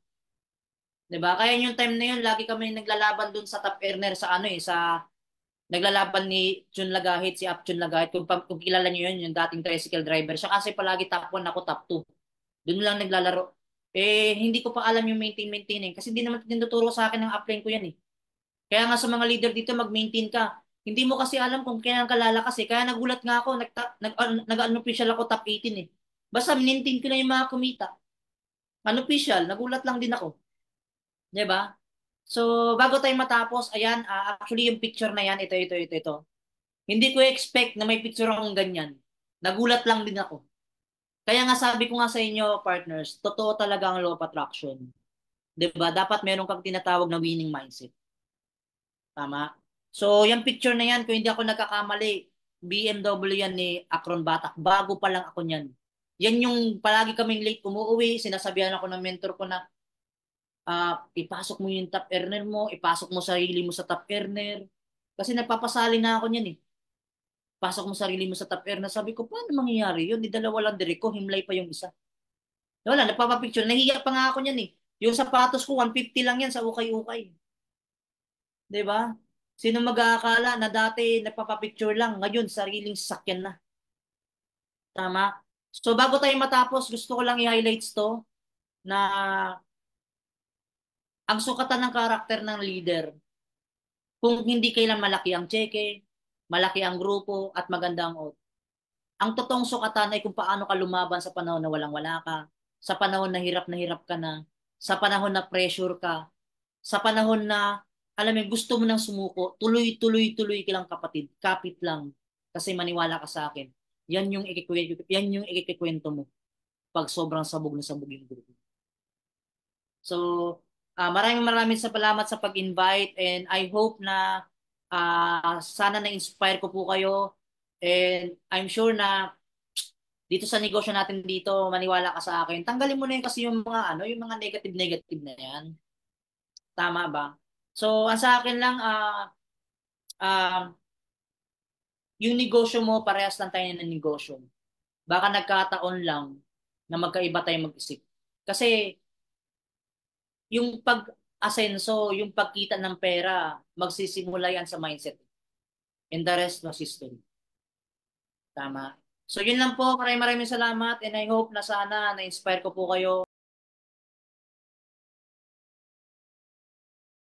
'Di ba? Kaya yung time na yun, lagi kami naglalaban dun sa top earner sa ano eh, sa naglalaban ni Chun Lagahit, si Ap Chun Lagahit. Kung kilala niyo yun, yung dating tricycle driver. Siya kasi palagi top 1, ako top 2. Doon lang naglalaro. Eh, hindi ko pa alam yung maintaining. Kasi hindi naman tinuturo sa akin ng upline ko yan eh. Kaya nga sa mga leader dito, mag-maintain ka. Hindi mo kasi alam kung kailan ka lalakas eh. Kaya nagulat nga ako, nag-unofficial ako top 18 eh. Basta maintain ko na yung mga kumita. Unofficial, nagulat lang din ako. 'Di ba? So, bago tayo matapos, ayan, actually yung picture na yan, ito. Hindi ko expect na may picture akong ganyan. Nagulat lang din ako. Kaya nga sabi ko nga sa inyo, partners, totoo talaga ang law of attraction. 'Di ba? Dapat meron kang tinatawag na winning mindset. Tama? So, yung picture na yan, kung hindi ako nagkakamali, BMW yan ni Akron Batak. Bago pa lang ako niyan. Yan yung palagi kaming late umuwi, sinasabihan ako ng mentor ko na ipasok mo yung top earner mo, ipasok mo sarili mo sa top earner. Kasi nagpapasali na ako niyan eh. Pasok mo sarili mo sa top earner. Sabi ko, paano mangyayari yun? Di dalawa lang direct ko, himlay pa yung isa. Wala, nagpapapicture. Nahiya pa nga ako niyan eh. Yung sapatos ko, 150 lang yan sa ukay-ukay. Di ba? Sino mag-aakala na dati nagpapapicture lang, ngayon sariling sasakyan na. Tama? So bago tayo matapos, gusto ko lang i-highlights to na ang sukatan ng karakter ng leader kung hindi kailan malaki ang cheque, malaki ang grupo, at maganda ang out. Ang totoong sukatan ay kung paano ka lumaban sa panahon na walang-wala ka, sa panahon na hirap ka na, sa panahon na pressure ka, sa panahon na, alam mo, gusto mo nang sumuko, tuloy ka lang kapatid, kapit lang, kasi maniwala ka sa akin. Yan yung ikikwento mo pag sobrang sabog yung grupo. So, maraming salamat sa pag-invite and I hope na sana na-inspire ko po kayo and I'm sure na dito sa negosyo natin dito, maniwala ka sa akin. Tanggalin mo na yun kasi yung mga yung mga negative na yan. Tama ba? So, ang sa akin lang ah yung negosyo mo, parehas lang tayo ng negosyo. Baka nagkataon lang na magkaiba tayong mag-isip. Kasi yung pag-asenso, yung pagkita ng pera, magsisimula yan sa mindset. And the rest was history. Tama. So yun lang po. Maraming maraming salamat and I hope na sana na-inspire ko po kayo